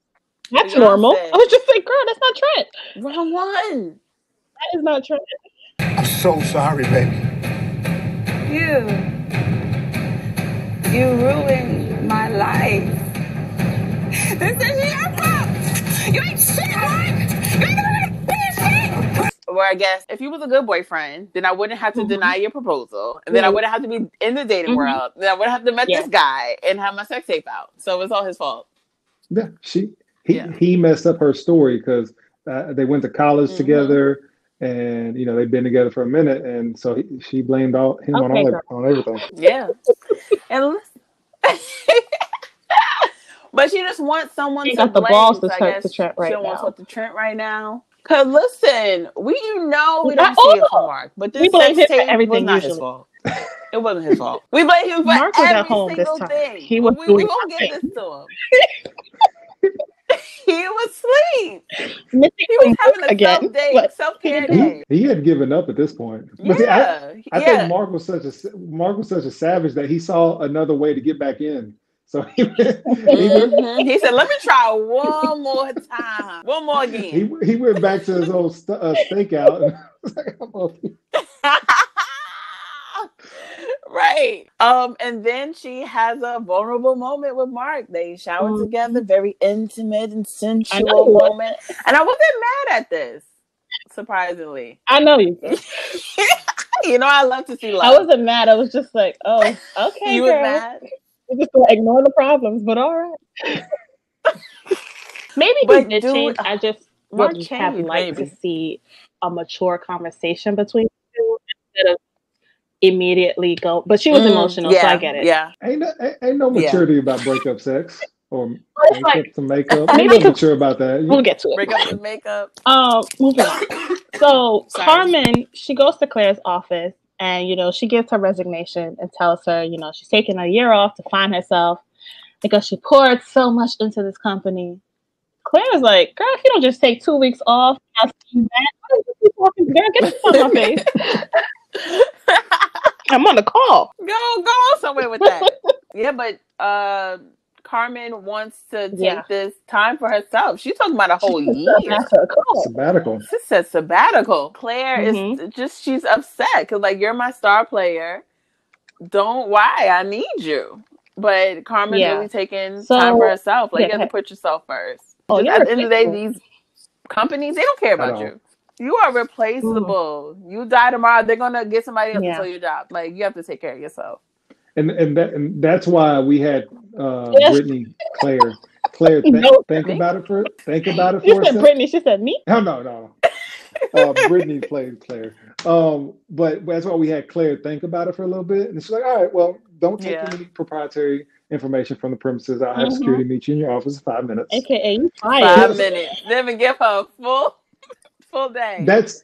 that's normal. I was just like, girl, that's not Trent. Wrong one. That is not Trent. I'm so sorry, baby. You ruined my life. This is your fault. You ain't shit, Mark. You ain't gonna finish shit. Where I guess if you was a good boyfriend, then I wouldn't have to deny your proposal, and then I wouldn't have to be in the dating world. Then I wouldn't have to met this guy and have my sex tape out. So it's all his fault. Yeah, he messed up her story because they went to college together, and they've been together for a minute, and so she blamed him on everything. Yeah, and but she just wants someone to blame. Got the balls to I talk guess to Trent right she don't want to now. talk to Trent right now. Cause listen, we don't Not see it all. from Mark, but We this blame sex him for tape was everything not his usually. fault. It wasn't his fault. We blame him for Mark was at every home this single time. thing. He was We doing gonna get nothing. this to him. He was asleep. Missing He was having a again, but self-care he day. He had given up at this point. But see, Yeah, I think Mark was such a savage that he saw another way to get back in. So he went, he said, "Let me try one more time, one more again." he went back to his old stakeout. Right. And then she has a vulnerable moment with Mark. They shower together, very intimate and sensual moment. And I wasn't mad at this, surprisingly. I know you. You know, I love to see love. I wasn't mad. I was just like, oh, okay, you girl. was mad? We're just gonna ignore the problems, but all right. Maybe he did change. I just Mark would changed, have liked maybe. to see a mature conversation between the two instead of immediately go. But she was emotional, so I get it. Yeah. Ain't no maturity about breakup sex or makeup to makeup. Maybe Ain't no mature about that. We'll get to it. Breakup and makeup. Moving on. So Carmen, she goes to Claire's office and, you know, she gives her resignation and tells her, you know, she's taking a year off to find herself because she poured so much into this company. Claire's like, girl, if you don't just take 2 weeks off, I'll see you back. Girl, get this on my face. I'm on the call. Go on somewhere with that. Yeah, but Carmen wants to take this time for herself. She's talking about a whole year. Sabbatical. She said sabbatical. Claire is just, she's upset because, like, you're my star player. Why? I need you. But Carmen's really taking time for herself. Like, you have to put yourself first. Oh, at the end of the day, these companies, they don't care about you. You are replaceable. You die tomorrow, they're gonna get somebody else to fill your job. Like, you have to take care of yourself. And that's why we had Brittany, Claire. Think about it for a second. You said Brittany. She said me. No. Brittany played Claire. But that's why we had Claire think about it for a little bit, and she's like, "All right, well, don't take any proprietary information from the premises. I'll have security meet you in your office in 5 minutes." AKA you 5 minutes. Then give her a full day. That's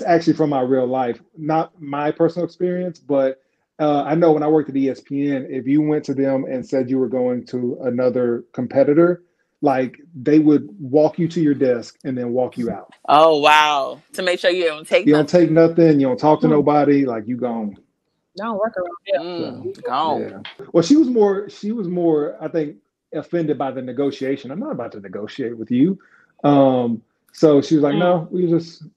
actually from my real life, not my personal experience, but I know when I worked at ESPN, if you went to them and said you were going to another competitor, like, they would walk you to your desk and then walk you out. Oh, wow. To make sure you don't take nothing. You don't take nothing. You don't talk to nobody. Like, you gone. Don't work around here. Gone. Yeah. Well, she was more, I think, offended by the negotiation. I'm not about to negotiate with you. So she was like, no,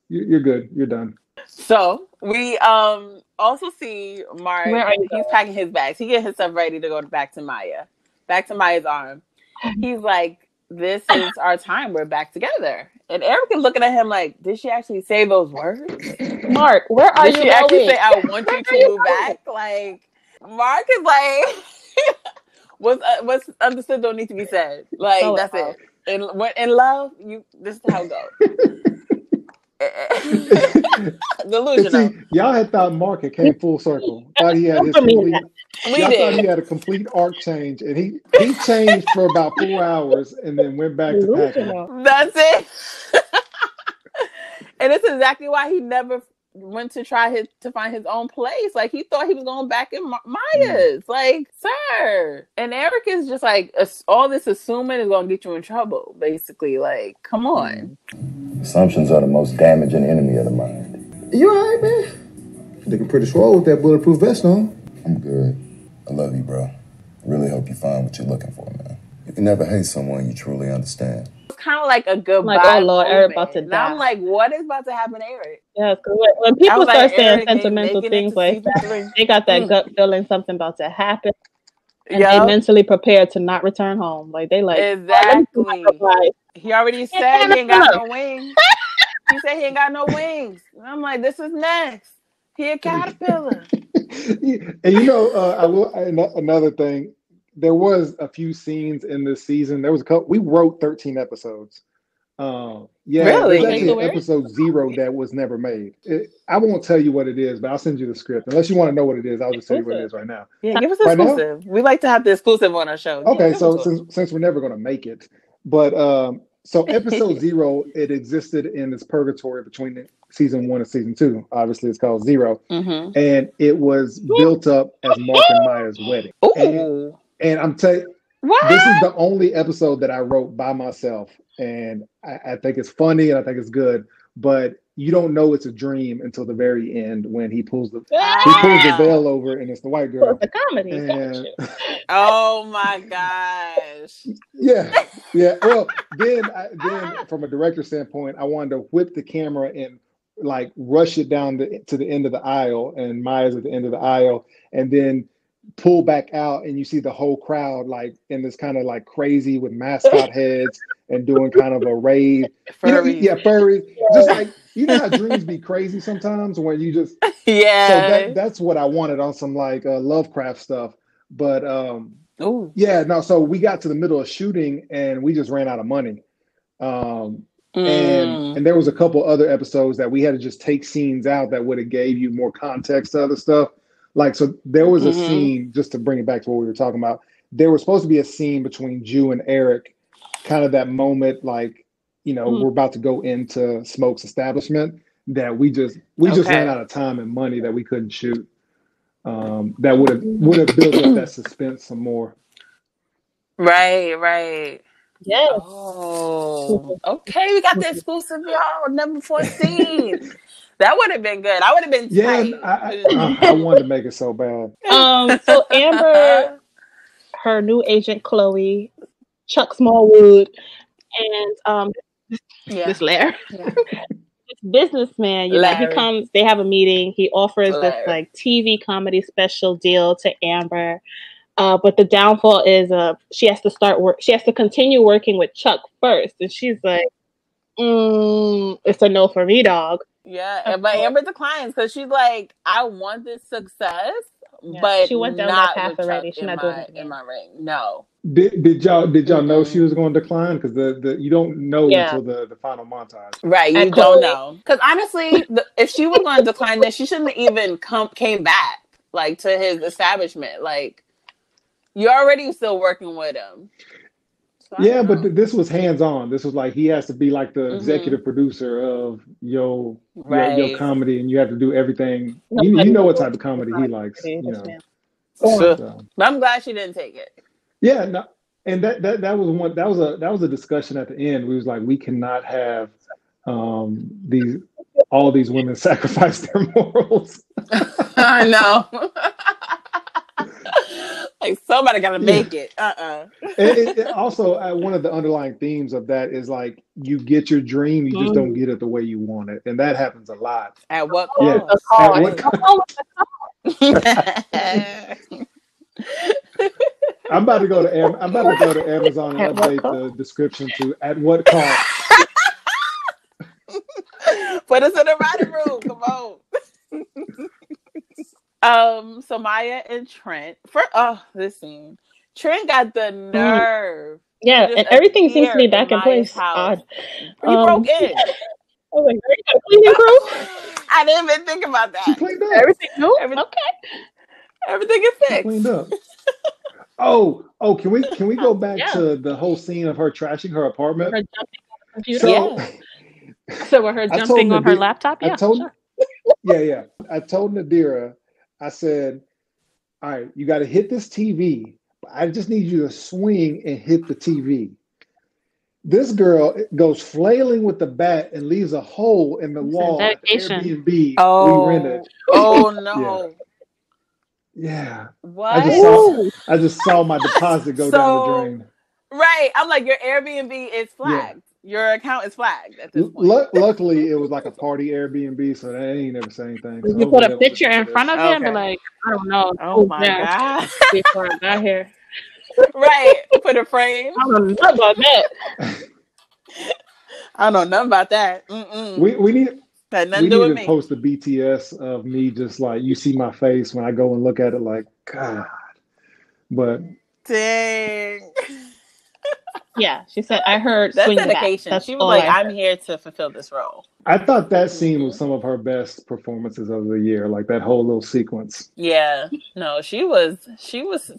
you're good. You're done. So we also see Mark. He's packing his bags. He getting himself ready to go back to Maya's arm. He's like, this is our time. We're back together. And Erica's looking at him like, did she actually say those words? Mark, where are you going? Did she actually say, I want you to move back? Like, Mark is like, what's understood don't need to be said. Like, that's it. In love, this is how it goes. Delusional. See, y'all had thought Mark had came full circle. Thought he had his complete. Y'all thought he had a complete arc change, and he changed for about 4 hours and then went back to packing. That's it. And it's exactly why he never went to to find his own place. Like, he thought he was going back in Maya's. Like, sir. And Eric is just like, all this assuming is going to get you in trouble, basically. Like, come on. Assumptions are the most damaging enemy of the mind. You all right, man? Looking pretty swole with that bulletproof vest on. I'm good. I love you, bro. I really hope you find what you're looking for, man. You can never hate someone you truly understand. It's kind of like a goodbye. Like, oh Lord, Eric about to die. Now I'm like, what is about to happen to Eric? Yeah, because when people start saying sentimental things like that, they got that gut feeling something about to happen. And they mentally prepared to not return home. Like, they like, exactly. He already said he ain't got no wings. He said he ain't got no wings. And I'm like, this is next. He a caterpillar. And you know, I will. Another thing, there was a few scenes in this season. There was a couple. We wrote 13 episodes. Really? There's actually episode 0 that was never made. I won't tell you what it is, but I'll send you the script. Unless you want to know what it is, I'll just tell you what it is right now. Yeah, give us the exclusive. We like to have the exclusive on our show. Okay, so since we're never going to make it, but So episode 0, it existed in this purgatory between season 1 and season 2. Obviously, it's called 0. Mm-hmm. And it was built up as Mark and Maya's wedding. Ooh. And I'm telling you, this is the only episode that I wrote by myself. And I think it's funny and I think it's good. But you don't know it's a dream until the very end when he pulls the veil over and it's the white girl. It's a comedy. And, oh my gosh. Yeah. Well, then from a director standpoint, I wanted to whip the camera and like rush it down to the end of the aisle, and Maya's at the end of the aisle, and then pull back out, and you see the whole crowd like in this kind of like crazy with mascot heads and doing kind of a raid. Furry. Just like, you know how dreams be crazy sometimes when you just So that's what I wanted on some like Lovecraft stuff. But so we got to the middle of shooting and we just ran out of money. And there was a couple other episodes that we had to just take scenes out that would have gave you more context to other stuff. Like, so there was a scene, just to bring it back to what we were talking about, there was supposed to be a scene between Ju and Eric, kind of that moment, like, you know, we're about to go into Smoke's establishment, that we just ran out of time and money that we couldn't shoot. That would have built up that suspense some more. Right. Yes. Oh, okay. We got the exclusive, y'all. Number 14. That would have been good. I would have been tight. I wanted to make it so bad. So Amber, her new agent Chloe, Chuck Smallwood, and this Larry. Yeah. This businessman, you know, he comes, they have a meeting, he offers this like TV comedy special deal to Amber. But the downfall is she has to continue working with Chuck first. And she's like, it's a no for me, dog. Yeah, but Amber declines because she's like, I want this success, but she went down that path already. She's not doing it in my ring. No. Did y'all know she was going to decline? Because the you don't know until the final montage. Right, you don't know. Because honestly, if she was going to decline this, she shouldn't have even came back like to his establishment. Like, you're already still working with him. So but this was hands-on. This was like, he has to be like the executive producer of your comedy, and you have to do everything. You know what type of comedy he likes. You know. So. But I'm glad she didn't take it. Yeah, no, and that was one. That was a discussion at the end. We was like, we cannot have all these women sacrifice their morals. I know. Like, somebody gotta make it. It also, one of the underlying themes of that is like, you get your dream, you just don't get it the way you want it, and that happens a lot. At what cost? Yeah. At what cost? I'm about to go to Amazon and update the description to "at what cost." Put us in the writing room. Come on. So Maya and Trent this scene. Trent got the nerve. Yeah, and everything seems to be back in place. Odd. He broke in. Oh, wait, are you got a cleaning crew? I didn't even think about that. She cleaned up. Everything new? Okay. Everything is fixed. She cleaned up. Oh, can we go back to the whole scene of her trashing her apartment? Her jumping on the computer. So with her jumping on her laptop? Yeah. I told Nadira, I said, all right, you got to hit this TV. I just need you to swing and hit the TV. This girl goes flailing with the bat and leaves a hole in the wall at the Airbnb we rented. Oh, no. Yeah. What? I just saw my deposit go down the drain. Right. I'm like, your Airbnb is flagged. Your account is flagged at this point. Luckily, it was like a party Airbnb, so they ain't never say anything. So you put a picture in front of him, but like, I don't know. Oh my God. Before I got here. Right. Put a frame. I don't know about that. I don't know about that. We need to post the BTS of me just like, you see my face when I go and look at it like, God. But dang. Yeah, she said, I heard that's swing dedication. Back. She was like, I'm here to fulfill this role. I thought that scene was some of her best performances of the year, like that whole little sequence. Yeah. No, she was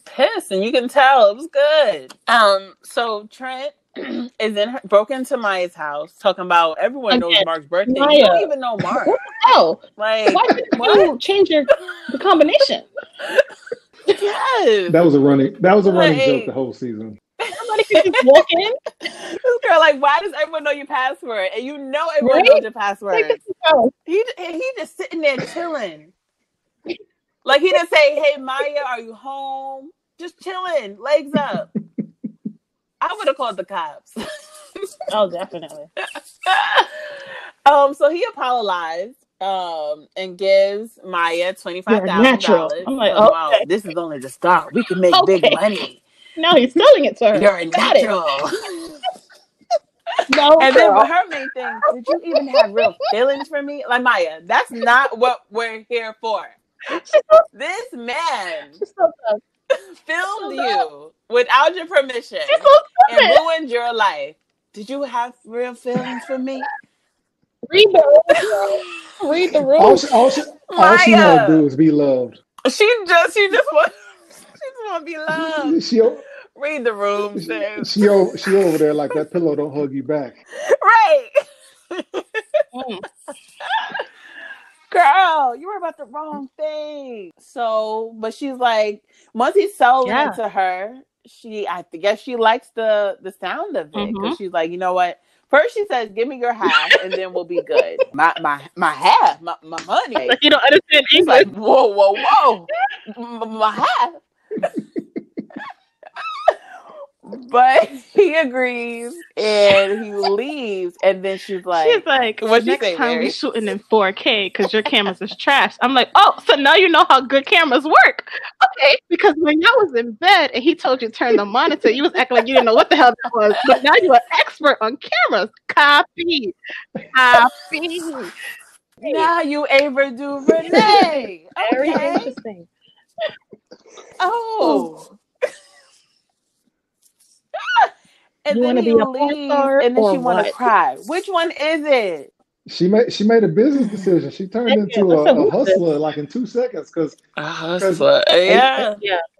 pissed, and you can tell it was good. So Trent broke into Maya's house talking about everyone knows Mark's birthday. Maya, You don't even know Mark. What the hell? Like, why did you change the combination? Yes. That was a running joke the whole season. Somebody could just walk in. This girl, like, why does everyone know your password? And you know everyone knows your password. Like, he just sitting there chilling. Like, he didn't say, "Hey, Maya, are you home?" Just chilling, legs up. I would have called the cops. Oh, definitely. So he apologized and gives Maya $25,000. I'm like, wow, this is only the start. We can make big money. No, he's selling it to her. You're a natural. No, and girl. then her main thing, did you even have real feelings for me? Like, Maya, that's not what we're here for. This man filmed you without your permission and ruined your life. Did you have real feelings for me? Read the room. All she want to do is be loved. She just want to be loved. Read the room, sis. She over there like that pillow don't hug you back. Right. Girl, you were about the wrong thing. So, but she's like, once he's selling it to her, I guess she likes the sound of it because she's like, you know what? First she says, "Give me your half, and then we'll be good." My half, my money. Like, you don't understand English. She's like, whoa, my half. But he agrees and he leaves, and then she's like, "What next time we shooting in 4K because your cameras is trash." I'm like, "Oh, so now you know how good cameras work, okay?" Because when y'all was in bed and he told you to turn the monitor, you was acting like you didn't know what the hell that was. But now you're an expert on cameras. Copy. Now you Ava DuVernay. Very interesting. Oh. And you then he leaves, and then she want to cry. Which one is it? She made a business decision. She turned into a hustler like in 2 seconds because a hustler.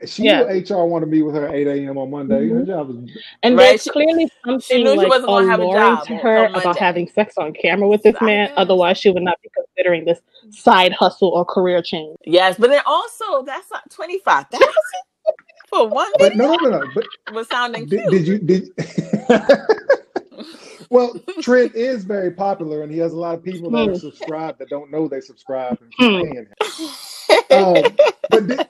She knew HR wanted to meet with her at 8 a.m. on Monday. Her job was, and there's clearly something like alluring to her about having sex on camera with this man. Otherwise, she would not be considering this side hustle or career change. Yes, but then also that's not $25,000 for one video. But no. But was sounding cute. Did Well, Trent is very popular, and he has a lot of people that are subscribed that don't know they subscribe and keep paying him. But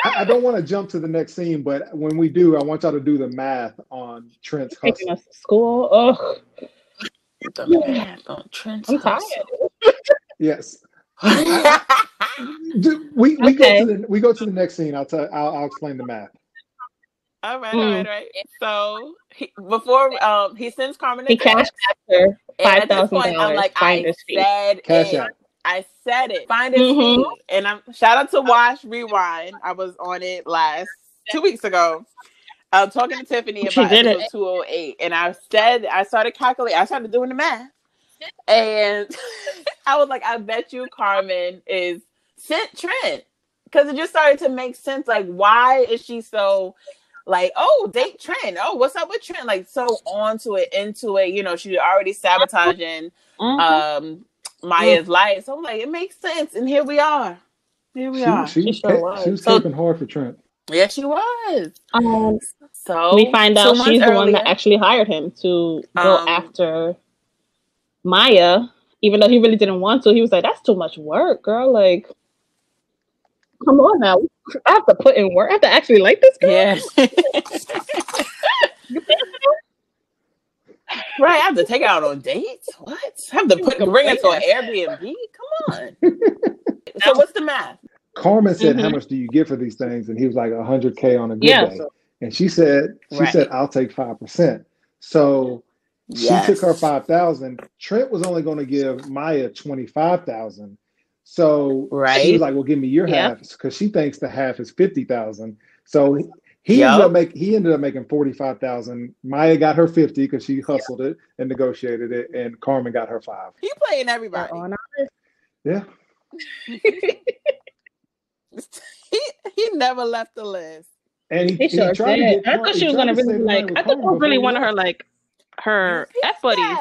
I don't want to jump to the next scene, but when we do, I want y'all to do the math on Trent's hustle. Taking us to school. Ugh. The math on Trent's hustle. Tired. Yes. We go to the next scene. I'll explain the math. All right. So before he sends Carmen a text, $5,000. I'm like, I said it. Find his fee. And I'm shout out to Wash Rewind. I was on it 2 weeks ago. Talking to Tiffany about episode 208, and I started calculating. I started doing the math, and I was like, I bet you Carmen is sent Trent because it just started to make sense. Like, why is she so? Like, oh, date Trent. Oh, what's up with Trent? Like, so into it. You know, she's already sabotaging Maya's life. So I'm like, it makes sense. And here we are. She was keeping hard for Trent. Yeah, she was. So we find out she's the one that actually hired him to go after Maya, even though he really didn't want to. He was like, "That's too much work, girl. Like, come on now. I have to put in work. I have to actually like this girl." Yeah. Right, I have to take her out on dates? What? I have to bring her to an Airbnb? Come on. So what's the math? Carmen said, "How much do you get for these things?" And he was like, $100K on a good day. And she said, "I'll take 5%." So she took her 5,000. Trent was only going to give Maya 25,000. So she was like, "Well, give me your half," because she thinks the half is 50,000. So he ended up making 45,000. Maya got her 50 because she hustled it and negotiated it, and Carmen got her 5. He playing everybody. Yeah. He never left the list. And he sure tried did. to I thought she was gonna really I thought he really wanted her like her F buddies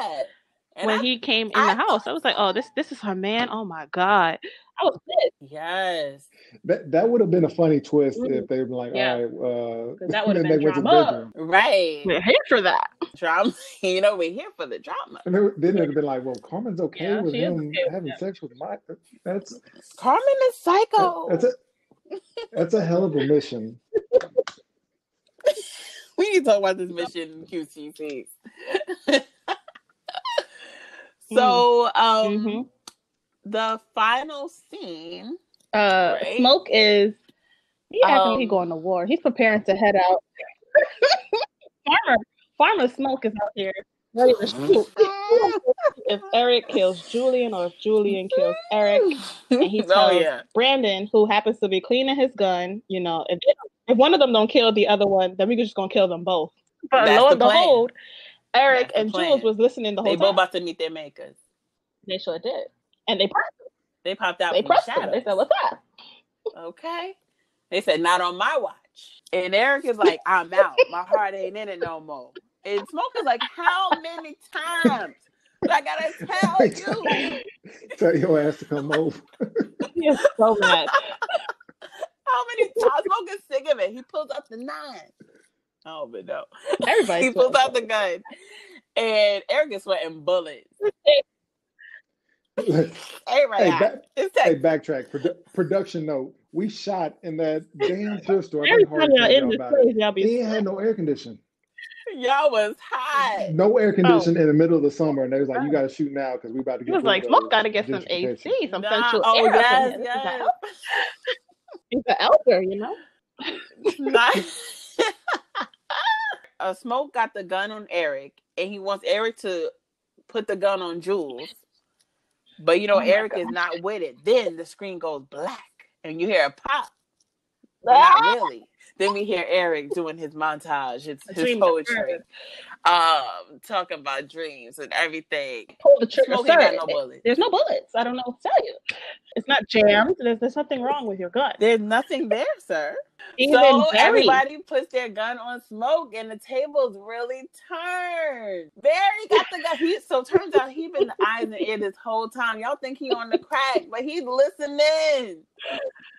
And when he came in the house. I was like, oh, this is her man. Oh my God. I was pissed. Yes. That would have been a funny twist if they were like, all right, that would have then they been went to the drama. bedroom. Right. We're here for that. Drama. You know, we're here for the drama. And then it'd have been like, well, Carmen's okay with she is him okay with having him. sex with Mike. That's Carmen is psycho. That's a hell of a mission. We need to talk about this mission in QCC. So, the final scene. Right? Smoke is he acting like he going to war. He's preparing to head out. Farmer Smoke is out here ready to shoot. If Eric kills Julian or if Julian kills Eric, and he tells Brandon, who happens to be cleaning his gun, you know, if one of them don't kill the other one, then we're just gonna kill them both. But lo and behold, Eric and Jules was listening the whole time. They both about to meet their makers. They sure did, and they popped out. They pressed them. They said, "What's up?" Okay. They said, "Not on my watch." And Eric is like, "I'm out. My heart ain't in it no more." And Smoke is like, "How many times do I gotta tell you? Tell your ass to come over." He is so mad. How many times? Smoke is sick of it. He pulls out the 9. Oh, but no. He pulls out the gun. And Eric is sweating bullets. Hey, backtrack. Production note. We shot in that damn thrift store. He ain't had no air conditioning. Y'all was hot. No air conditioning in the middle of the summer, and they was like, "You got to shoot now because we about to get." He was like, "Smoke got to get some AC, some central air." Yes. He's an elder, you know. Smoke got the gun on Eric, and he wants Eric to put the gun on Jules. But, you know, Eric is not with it. Then the screen goes black, and you hear a pop. But not really. Then we hear Eric doing his montage, his poetry, talking about dreams and everything. Pull the trigger, Smoke sir. Got no bullets. There's no bullets. I don't know what to tell you. It's not jammed. There's something wrong with your gun. There's nothing there, sir. So everybody puts their gun on Smoke, and the tables really turn. Barry got the gun. So turns out he been the eyes and ear this whole time. Y'all think he on the crack, but he's listening.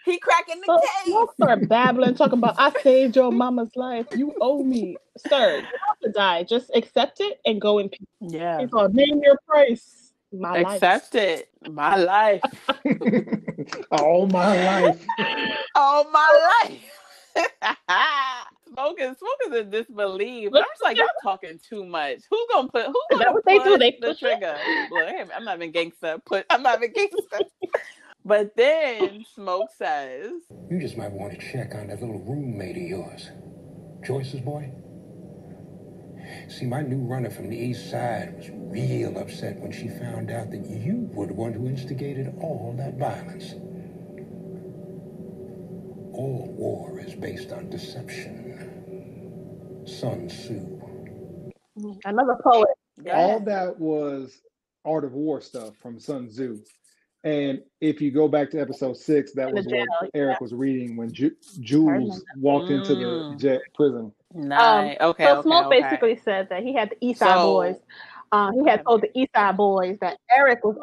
He cracking the case. Y'all start babbling, talking about, "I saved your mama's life. You owe me." Sir, you have to die. Just accept it and go in peace. Yeah. He's all, "Name your price." Accept it. My life. All my life. All my life. Smoke is in disbelief. I'm just like, y'all talking too much. Who's gonna push the trigger? Look, I'm not even gangster. I'm not even gangster. But then Smoke says, "You just might want to check on that little roommate of yours, Joyce's boy. See, my new runner from the east side was real upset when she found out that you were the one who instigated all that violence. All war is based on deception. Sun Tzu." Another poet. All that was Art of War stuff from Sun Tzu. And if you go back to episode 6, that was what Eric was reading when Jules walked into the jet prison. Nice. So Smoke basically said that he had the East Side Boys. He had told the East Side Boys that Eric was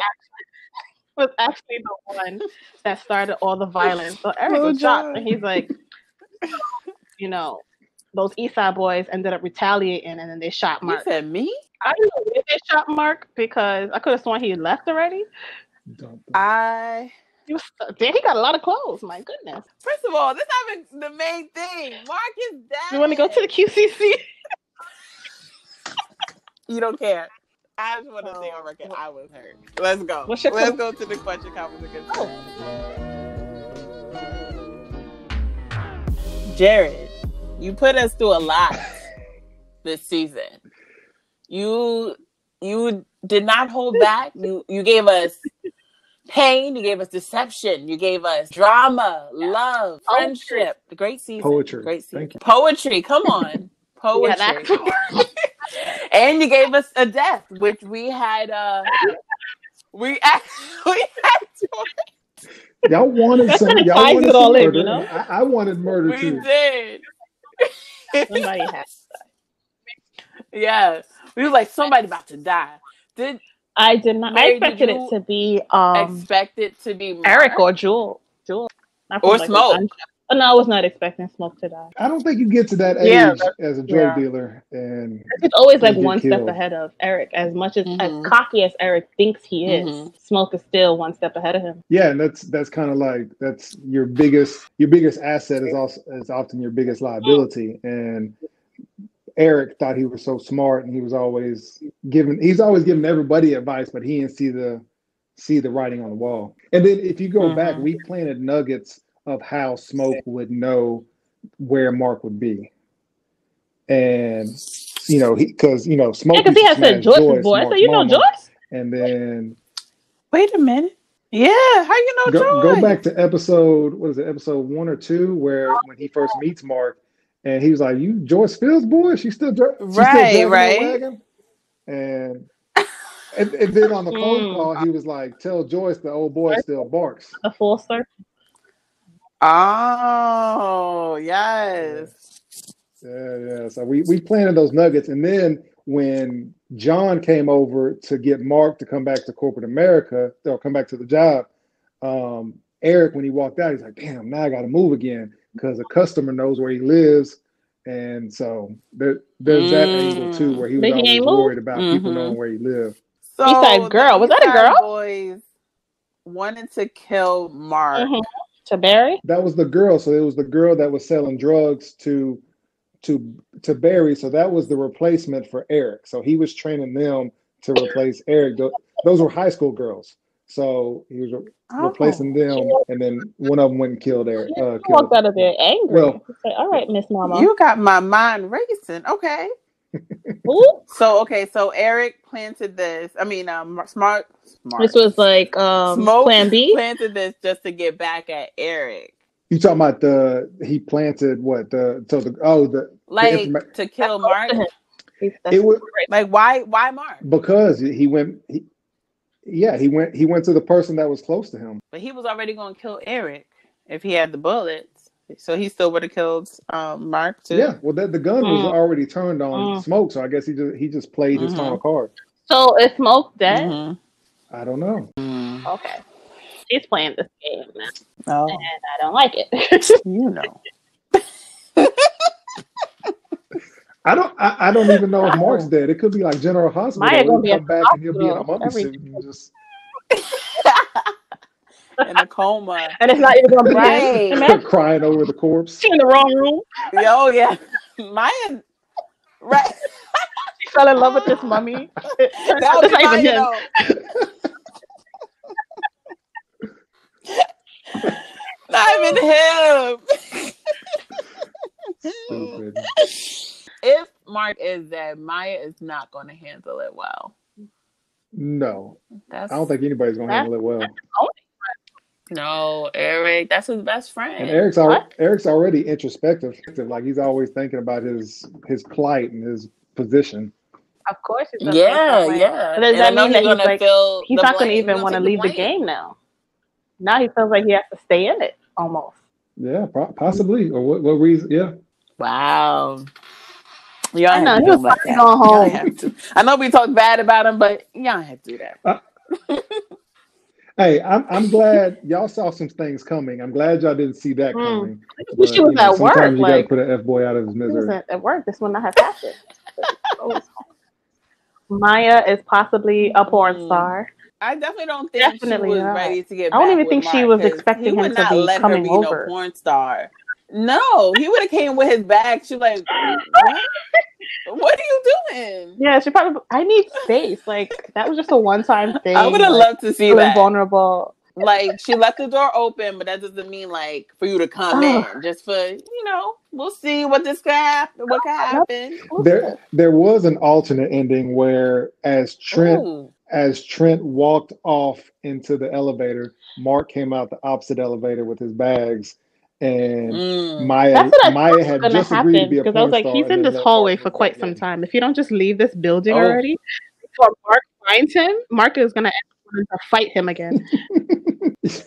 actually the one that started all the violence. So Eric was shocked, and he's like, you know, those East Side Boys ended up retaliating, and then they shot Mark. You said me? I didn't know if they shot Mark because I could have sworn he had left already. He got a lot of clothes. My goodness. First of all, this is the main thing. Mark is dead. You want to go to the QCC? You don't care. I just want to say on record, I was hurt. Let's go. Let's go to the question, comments, and concerns. Jerod, you put us through a lot this season. You did not hold back. You gave us pain. You gave us deception. You gave us drama, love, friendship. The great season. Poetry. Great season. Thank you. Poetry. Come on. Poetry. And you gave us a death, which we had. We actually had to. Y'all wanted some. Y'all wanted some murder. You know? I wanted murder too. We did. Somebody has. Yeah. We were like, somebody about to die. I did not. Mary, I expected it to be expect it to be Mark? Eric or Jewel. Not from, Or like, Smoke. Oh, no, I was not expecting Smoke to die. I don't think you get to that age as a drug dealer and it's always like get one killed. step ahead of Eric. As much as cocky as Eric thinks he is, Smoke is still one step ahead of him. Yeah, and that's kind of like that's your biggest asset is often your biggest liability. And Eric thought he was so smart, and he's always giving everybody advice, but he didn't see the writing on the wall. And then if you go back, we planted nuggets of how Smoke would know where Mark would be. And Smoke because he has said Joyce's boy. So you know Joyce? And then wait a minute. Yeah, how you know Joyce? Go back to episode 1 or 2, where when he first meets Mark, and he was like, "You Joyce Fields' boy? She's still driving the wagon." And then on the phone call, he was like, "Tell Joyce the old boy still barks." A full circle. Oh, yes. Yeah. So we planted those nuggets. And then when John came over to get Mark to come back to corporate America, or come back to the job, Eric, when he walked out, he's like, damn, now I got to move again because a customer knows where he lives. And so there's that angle too, where he was always worried about people knowing where he lived. So he said, girl, was that a girl? Boys wanted to kill Mark. To Barry? That was the girl. So it was the girl that was selling drugs to Barry. So that was the replacement for Eric. So he was training them to replace Eric. Those were high school girls. So he was replacing them, and then one of them went and killed Eric. Walked out of there angry. Well, say, all right, Miss Mama. You got my mind racing. Okay. So Eric planted this. I mean, smart. This was like Smoke Plan B. Planted this just to get back at Eric. You talking about he planted what to kill Mark? It was like why Mark? Because he went to the person that was close to him. But he was already going to kill Eric if he had the bullets. So he still would have killed Mark too. Yeah, well, the gun was already turned on Smoke, so I guess he just played his final card. So is Smoke dead? I don't know. Okay, he's playing this game and now, I don't like it. I don't even know if Mark's dead. It could be like General Hospital. Maya gonna be come back and he'll be in a mummy suit and just in a coma, and it's not even gonna be right. Crying over the corpse. She's in the wrong room. Oh yeah, Maya. Right. She fell in love with this mummy. That was not even him. Not even him. Stupid. If Mark is dead, Maya is not going to handle it well. No, I don't think anybody's going to handle it well. No, Eric, that's his best friend. And Eric's already introspective. Like he's always thinking about his plight and his position. Of course, he's yeah. But does that mean that he's not going to even want to leave the game now? Now he feels like he has to stay in it almost. Yeah, possibly. Or what reason? Yeah. Wow. I know, he was going home. I know we talked bad about him, but y'all have to do that. Hey, I'm glad y'all saw some things coming. I'm glad y'all didn't see that coming. But, she was at work. Sometimes you got to put an F-boy out of his misery. At work, this would not have happened. Maya is possibly a porn star. I definitely don't think she was ready to get back. I don't even think Mark, she was expecting him to be coming over. No porn star. No, he would have came with his bag. She like, what? What are you doing? Yeah, she probably. I need space. Like that was just a one-time thing. I would have loved to see that. Vulnerable. Like she left the door open, but that doesn't mean like for you to come in. Just for we'll see what this could happen. What could happen? There was an alternate ending where as Trent walked off into the elevator, Mark came out the opposite elevator with his bags. And Maya had just agreed to be a porn star. Because I was like, he's in this hallway for quite some time. If you don't just leave this building already, before Mark finds him, Mark is gonna fight him again.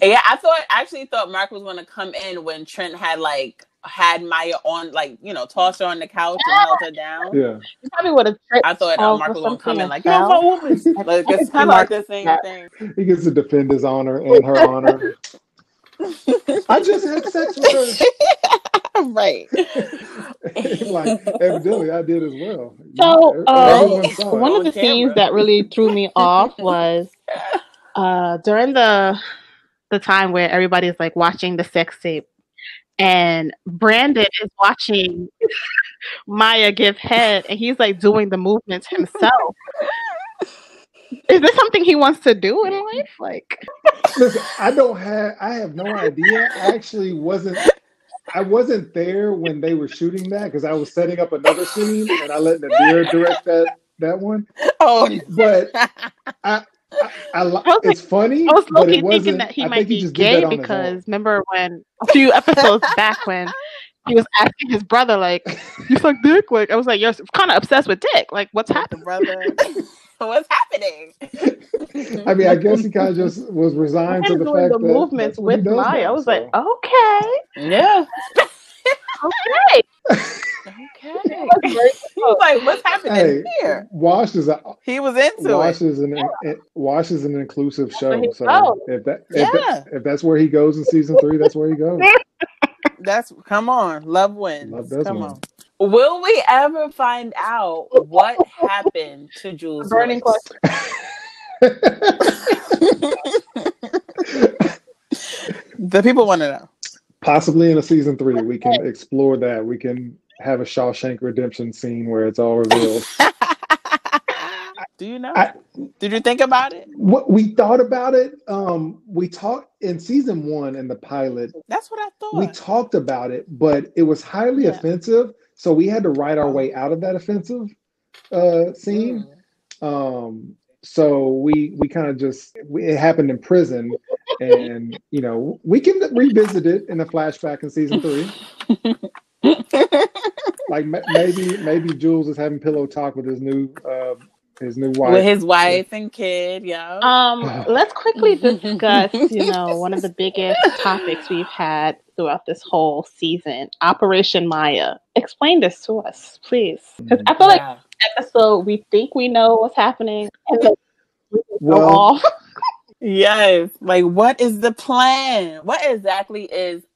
Yeah, I actually thought Mark was gonna come in when Trent had like had Maya on, like, tossed her on the couch and held her down. Yeah. You probably would have tripped I thought over Mark was gonna something come in and like, you don't fell. fuck with me. Like, I it's could see kind of like Mark the doing same that. thing. He gets to defend his honor and her honor. I just had sex with her. Right. Like, evidently I did as well. So, Everyone saw it. one of the scenes that really threw me off was during the time where everybody's like watching the sex tape, and Brandon is watching Maya give head, and he's like doing the movements himself. Is this something he wants to do in life? Like, listen, I have no idea. I wasn't there when they were shooting that because I was setting up another scene and I let Nadira direct that one. Oh, but it's funny. I was but low-key it wasn't. thinking that he might be just gay because remember when a few episodes back when he was asking his brother, like, "You suck dick?" Like, I was like, "You're kind of obsessed with dick. Like, what's happening, brother? What's happening?" I mean, I guess he kind of just was resigned to the fact that movements that's what he with does Maya. now, I was so. like, okay, yeah, okay. Okay. He's like, what's happening here? Wash is he was into Wash it. Wash is an inclusive show. So goes. if that's where he goes in season 3, that's where he goes. Come on, love wins. Love does come win. on. Will we ever find out what happened to Jules' burning voice? The people want to know. Possibly in a season 3, we can explore that. We can have a Shawshank Redemption scene where it's all revealed. Do you know? Did you think about it? What we thought about it, we talked in season 1 in the pilot. That's what I thought. We talked about it, but it was highly offensive, so we had to write our way out of that offensive scene. So we kind of it happened in prison, and we can revisit it in a flashback in season 3. Like maybe Jules is having pillow talk with his new wife. With his wife and kid, yeah. Let's quickly discuss, one of the biggest topics we've had throughout this whole season, Operation Maya. Explain this to us, please. Because I feel like episode we think we know what's happening, and then we go off. Yes. Like, what is the plan? What exactly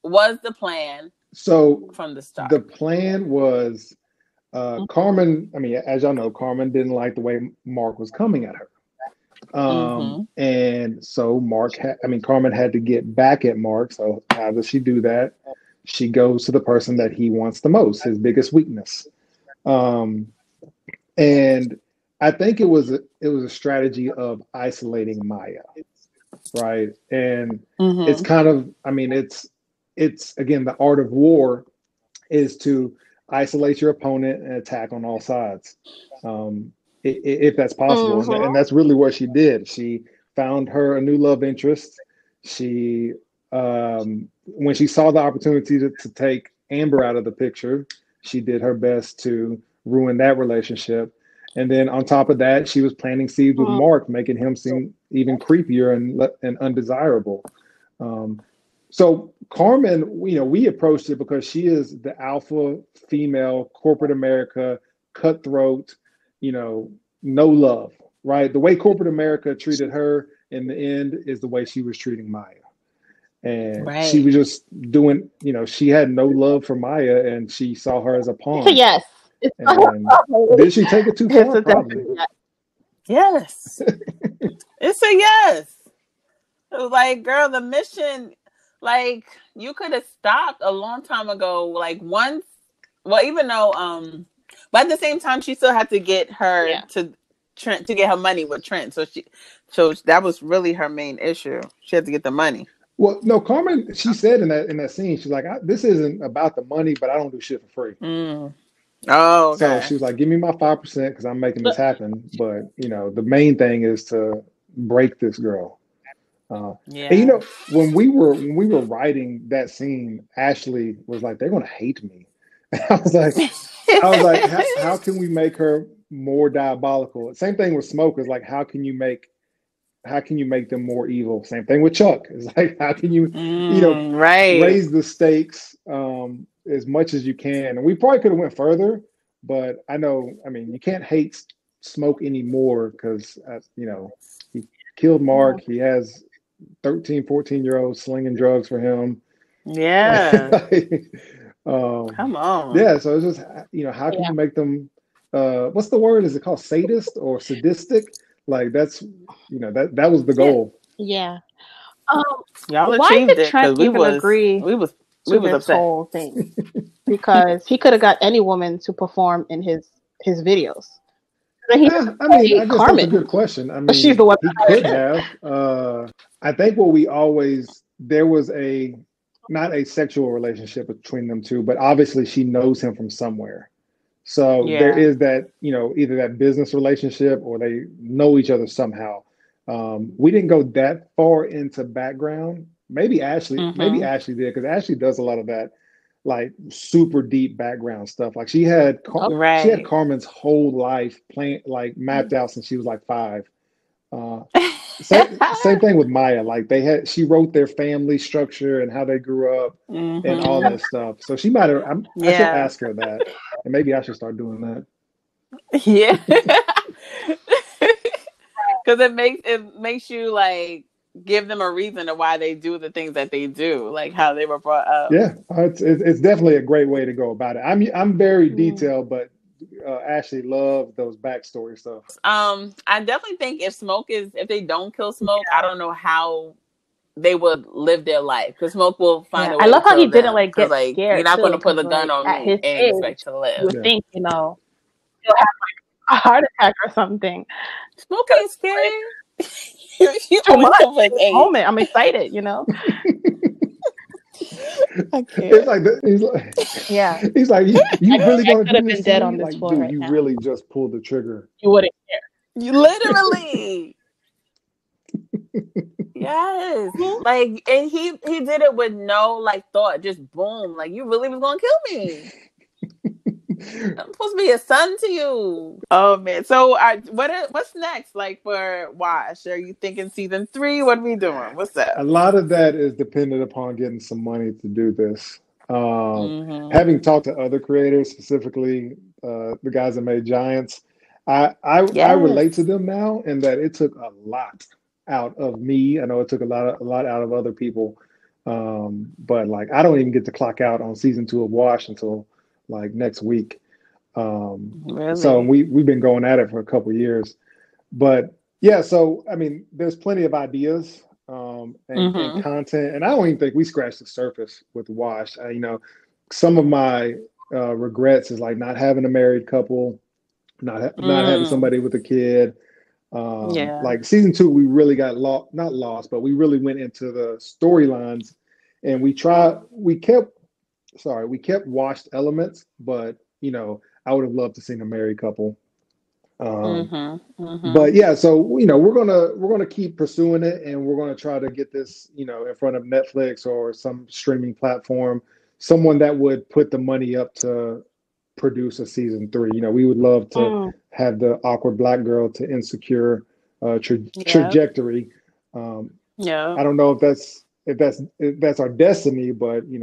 was the plan? So from the start, the plan was Carmen. I mean, as y'all know, Carmen didn't like the way Mark was coming at her, and so Carmen had to get back at Mark. So how does she do that? She goes to the person that he wants the most, his biggest weakness, and I think it was a strategy of isolating Maya, right? And it's kind of, it's again, the art of war is to isolate your opponent and attack on all sides, if that's possible. And that's really what she did. She found her a new love interest. She, when she saw the opportunity to take Amber out of the picture, she did her best to ruin that relationship. And then on top of that, she was planting seeds with Mark, making him seem even creepier and undesirable. So Carmen, we approached it because she is the alpha female, corporate America, cutthroat, no love, right? The way corporate America treated her in the end is the way she was treating Maya. And she was just doing, she had no love for Maya and she saw her as a pawn. Yes. And did she take it too far? Probably. Yes. It's a yes. It was like, girl, the mission, like, you could have stopped a long time ago. Like, once, even though, but at the same time, she still had to get her to Trent to get her money with Trent. So that was really her main issue. She had to get the money. Well, no, Carmen, she said in that scene, she's like, this isn't about the money, but I don't do shit for free. Oh, okay. So she was like, give me my 5% because I'm making this happen. But, the main thing is to break this girl. And, when we were writing that scene, Ashley was like, they're going to hate me. I was like, how can we make her more diabolical? Same thing with Smoke is like, how can you make them more evil? Same thing with Chuck. It's like, how can you, raise the stakes as much as you can. And we probably could have went further, but I mean, you can't hate Smoke anymore because, he killed Mark. He has 13, 14-year-olds slinging drugs for him. Yeah. Come on. Yeah, so it's just, how can you make them, what's the word? Is it called sadist or sadistic? Like that's, that was the goal. Yeah. Y'all Why achieved did it Trent because even agree we was to this upset. whole thing? Because he could have got any woman to perform in his videos. I mean, I guess that's a good question. I mean, she's the one he could have. I think there was not a sexual relationship between them two, but obviously she knows him from somewhere. So there is that, either that business relationship or they know each other somehow. We didn't go that far into background. Maybe Ashley did, because Ashley does a lot of that, like super deep background stuff. Like she had Carmen's whole life like mapped out since she was like 5. Same thing with Maya. Like she wrote their family structure and how they grew up and all that stuff. So she might have. I should ask her that, and maybe I should start doing that. Yeah, because it makes you like give them a reason to why they do the things that they do, like how they were brought up. Yeah, it's definitely a great way to go about it. I'm very detailed, but Ashley loved those backstory stuff. I definitely think if they don't kill Smoke, I don't know how they would live their life, because Smoke will find a way. I love to how he kill didn't them, like get like, scared. You're not going to put a too, gun on at me his and age, expect to live. you would think, he'll have like a heart attack or something. Smoke ain't scary. You too much. Like, hey. Moment, I'm excited. I can't. It's like he's like, you really gonna do this? Dead on this like, floor dude, right you now. really just pulled the trigger. You wouldn't care. You literally. Yes. Like, and he did it with no like thought, just boom. Like, you really was gonna kill me. I'm supposed to be a son to you. Oh man. So what's next? Like for Wash? Are you thinking season 3? What are we doing? What's up? A lot of that is dependent upon getting some money to do this. Having talked to other creators, specifically the guys that made Giants, I relate to them now in that it took a lot out of me. I know it took a lot out of other people, but like I don't even get to clock out on season 2 of Wash until like next week. Really? So we've been going at it for a couple of years, but yeah. So I mean, there's plenty of ideas and content, and I don't even think we scratched the surface with Wash. Some of my regrets is like not having a married couple, not having somebody with a kid. Like season 2, we really got not lost, but we really went into the storylines, and we kept washed elements, but I would have loved to seen a married couple. But yeah, so we're gonna keep pursuing it, and we're gonna try to get this in front of Netflix or some streaming platform, someone that would put the money up to produce a season 3. We would love to have the awkward black girl to Insecure trajectory. I don't know if that's our destiny, but we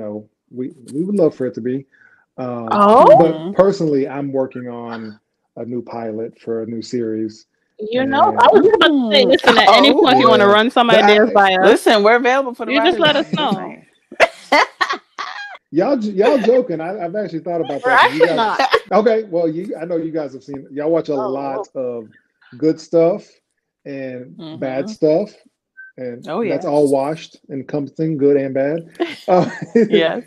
would love for it to be. But personally, I'm working on a new pilot for a new series. I was about to say, listen, at any point you want to run some ideas by us. Listen, we're available for the You just let us know. Y'all joking. I've actually thought about that. Okay, well, I know you guys have seen. Y'all watch a lot of good stuff and bad stuff, and that's all washed, encompassing good and bad. Yes.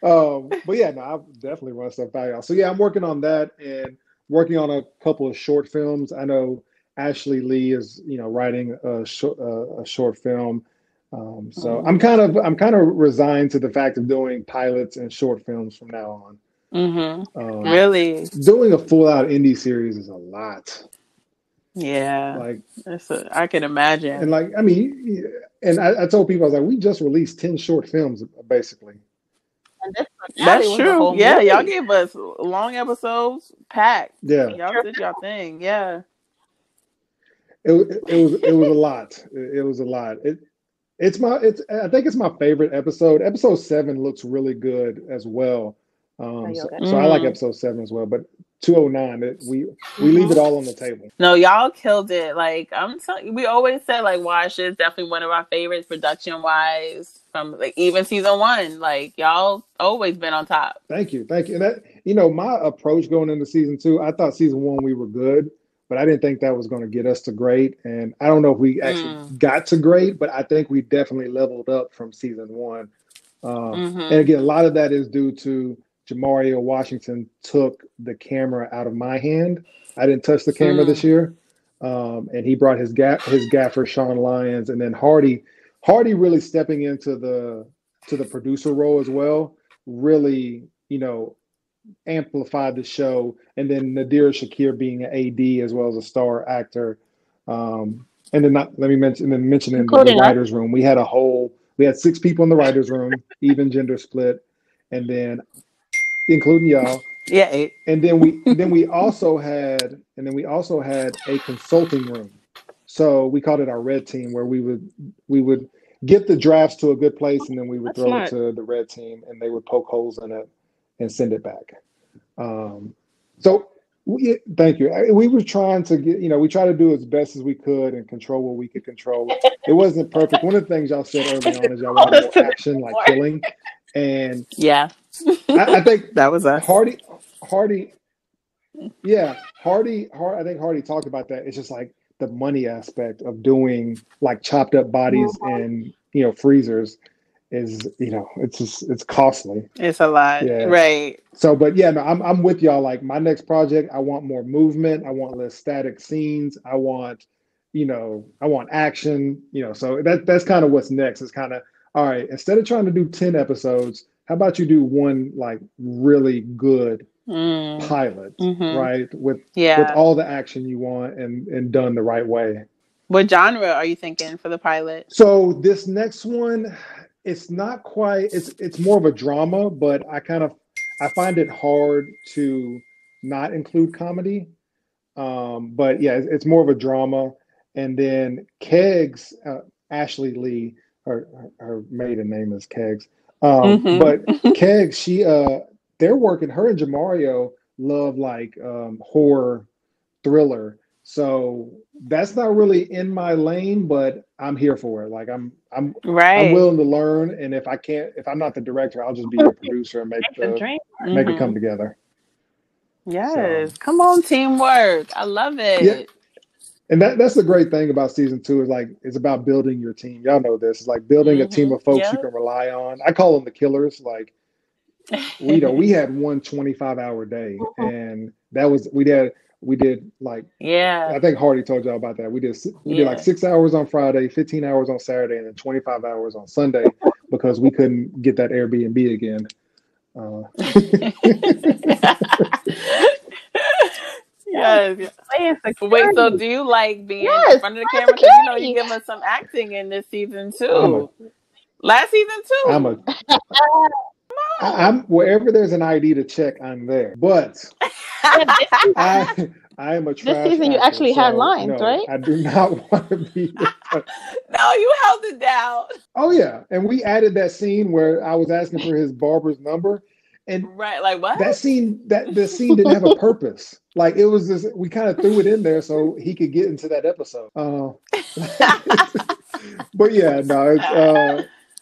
But yeah, no, I'll definitely run stuff by y'all. So yeah, I'm working on that and working on a couple of short films. I know Ashley Lee is writing a short film. So I'm kind of resigned to the fact of doing pilots and short films from now on. Really, doing a full out indie series is a lot. Yeah, like I can imagine. And like, I mean, and I told people, I was like, we just released 10 short films, basically. That's true. Yeah, y'all gave us long episodes, packed. Yeah, y'all did y'all thing. Yeah, it was a lot. It was a lot. I think it's my favorite episode. Episode 7 looks really good as well. So I like episode 7 as well. But 209, we leave it all on the table. No, y'all killed it. Like I'm telling you, we always said like Wash is definitely one of our favorites production wise from like even season 1. Like y'all always been on top. Thank you. And that, my approach going into season 2, I thought season 1 we were good, but I didn't think that was going to get us to great. And I don't know if we actually got to great, but I think we definitely leveled up from season 1. And again, a lot of that is due to Jamario Washington took the camera out of my hand. I didn't touch the camera this year. And he brought his gaffer, Sean Lyons, and then Hardy really stepping into the producer role as well, really, amplified the show. And then Nadir Shakir being an AD as well as a star actor. And then let me mention in the writer's room, we had 6 people in the writer's room, even gender split. And then including y'all. Yeah. 8. And then we also had a consulting room. So we called it our red team, where we would get the drafts to a good place, and then we would throw it to the red team, and they would poke holes in it and send it back. Thank you. We were trying to get, we tried to do as best as we could and control what we could control. It wasn't perfect. One of the things y'all said early on is y'all wanted more action, like killing. And yeah, I think that was us. Hardy. I think Hardy talked about that. It's just like the money aspect of doing like chopped up bodies in freezers is it's costly. It's a lot, right? So, but yeah, no, I'm with y'all. Like my next project, I want more movement. I want less static scenes. I want action. So that's kind of what's next. It's kind of all right. Instead of trying to do 10 episodes, how about you do one like really good pilot, right? With all the action you want and done the right way. What genre are you thinking for the pilot? So this next one, it's not quite. It's more of a drama, but I find it hard to not include comedy. But yeah, it's more of a drama. And then Kegs, Ashley Lee, her maiden name is Kegs. But Kegs, they're working. Her and Jamario love like horror thriller. So that's not really in my lane, but I'm here for it. Like I'm willing to learn. And if I'm not the director, I'll just be a producer and make it come together. Yes. So, come on, teamwork. I love it. Yeah. And that's the great thing about season 2 is like, it's about building your team. Y'all know this. It's like building a team of folks you can rely on. I call them the killers. Like, we had one 25-hour day, and we did like, I think Hardy told y'all about that. We did like 6 hours on Friday, 15 hours on Saturday, and then 25 hours on Sunday because we couldn't get that Airbnb again. Yes. Wait, so do you like being in front of the camera? Because you give us some acting in this season too. Last season too. I'm wherever there's an ID to check, I'm there. But I am a trash This season you actor, actually had lines, right? I do not want to be. No, you held it down. Oh yeah, and we added that scene where I was asking for his barber's number. And like what? That scene, the scene didn't have a purpose. Like it was just, we kind of threw it in there so he could get into that episode. But yeah, no,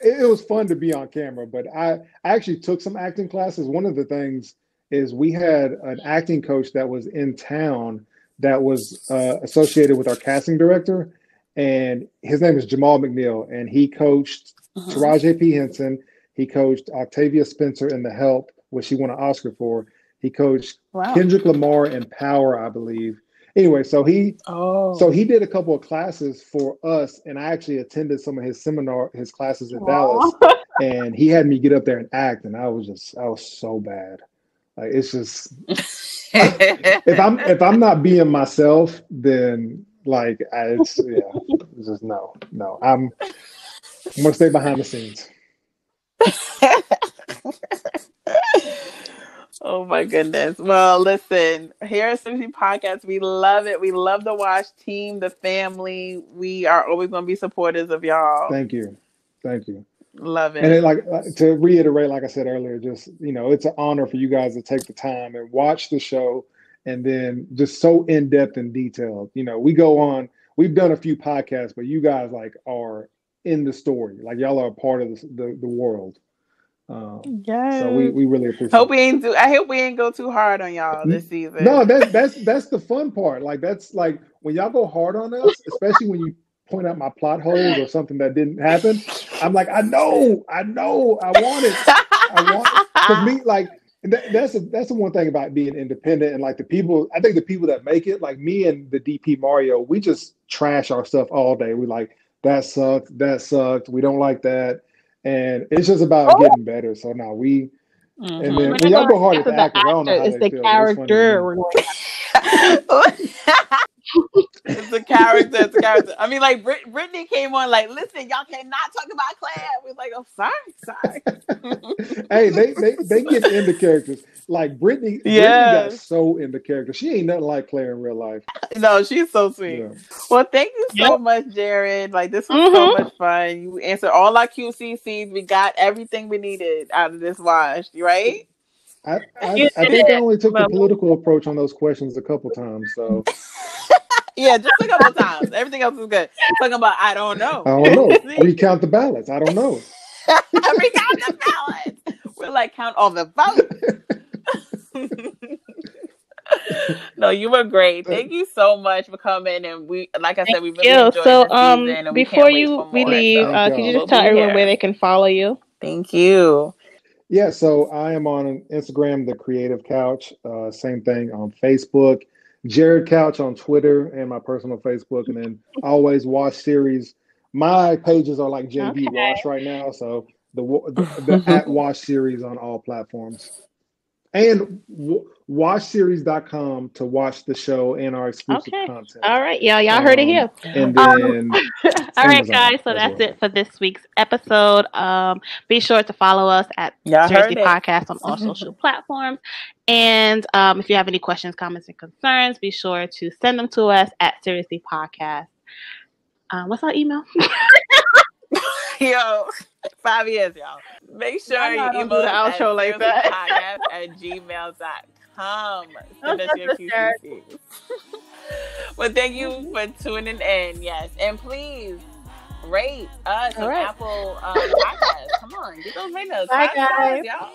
it was fun to be on camera. But I actually took some acting classes. One of the things is we had an acting coach that was in town that was associated with our casting director, and his name is Jamal McNeil, and he coached Taraji P. Henson. He coached Octavia Spencer in The Help, which she won an Oscar for. He coached Kendrick Lamar in Power, I believe. Anyway, so he did a couple of classes for us, and I actually attended some of his classes in Dallas. And he had me get up there and act, and I was so bad. Like it's just if I'm not being myself, then like it's just no. I'm gonna stay behind the scenes. Oh my goodness. Well, listen, here at Seriously Podcast, we love it. We love the Wash team, the family. We are always going to be supporters of y'all. Thank you. Love it. And it, to reiterate, like I said earlier, just, it's an honor for you guys to take the time and watch the show, and then just so in depth and detailed. We've done a few podcasts, but you guys are in the story. Like, y'all are a part of the world. Yes. So we really appreciate it. I hope we ain't go too hard on y'all this season. No, that's the fun part. Like, that's like when y'all go hard on us, especially when you point out my plot holes or something that didn't happen. I'm like, I know, I want it. Because me, like, that's the one thing about being independent, and like I think the people that make it, like me and the DP Mario, we just trash our stuff all day. We like, that sucked, we don't like that. And it's just about getting better. So now and then when y'all go hard at the actors, I don't know how it's they the feel. character we're going It's a character. I mean, like, Brittany came on like, listen, y'all cannot talk about Claire. We was like, oh, sorry. Hey, they get into characters. Like Brittany got so into characters. She ain't nothing like Claire in real life. No, she's so sweet. Yeah. Well, thank you so much, Jerod. Like, this was so much fun. You answered all our QCCs. We got everything we needed out of this wash, right? I think I only took the political approach on those questions a couple times. So yeah, just a couple times. Everything else is good. Talking about I don't know. Recount the ballots. I don't know. Recount the ballots. We're like, count all the votes. No, you were great. Thank you so much for coming. And we, like I said, we really enjoyed this season. And before we leave, could you just tell everyone where they can follow you? Thank you. Yeah, so I am on Instagram, The Creative Couch. Same thing on Facebook, Jerod Couch on Twitter and my personal Facebook. And then always Wash Series. My pages are like JB Wash right now. So the at Wash Series on all platforms. And washseries.com to watch the show and our exclusive content. All right. Y'all heard it here. And then all right, guys. So that's it for this week's episode. Be sure to follow us at Seriously Podcast on all social platforms. And if you have any questions, comments, and concerns, be sure to send them to us at Seriously Podcast. What's our email? Yo, 5 years, y'all. Make sure you email the outro like that. podcast@gmail.com. Send us your QCCs. Well, thank you for tuning in. Yes, and please rate us on Apple Podcasts. Come on, get those ratings. Bye, guys. Y'all.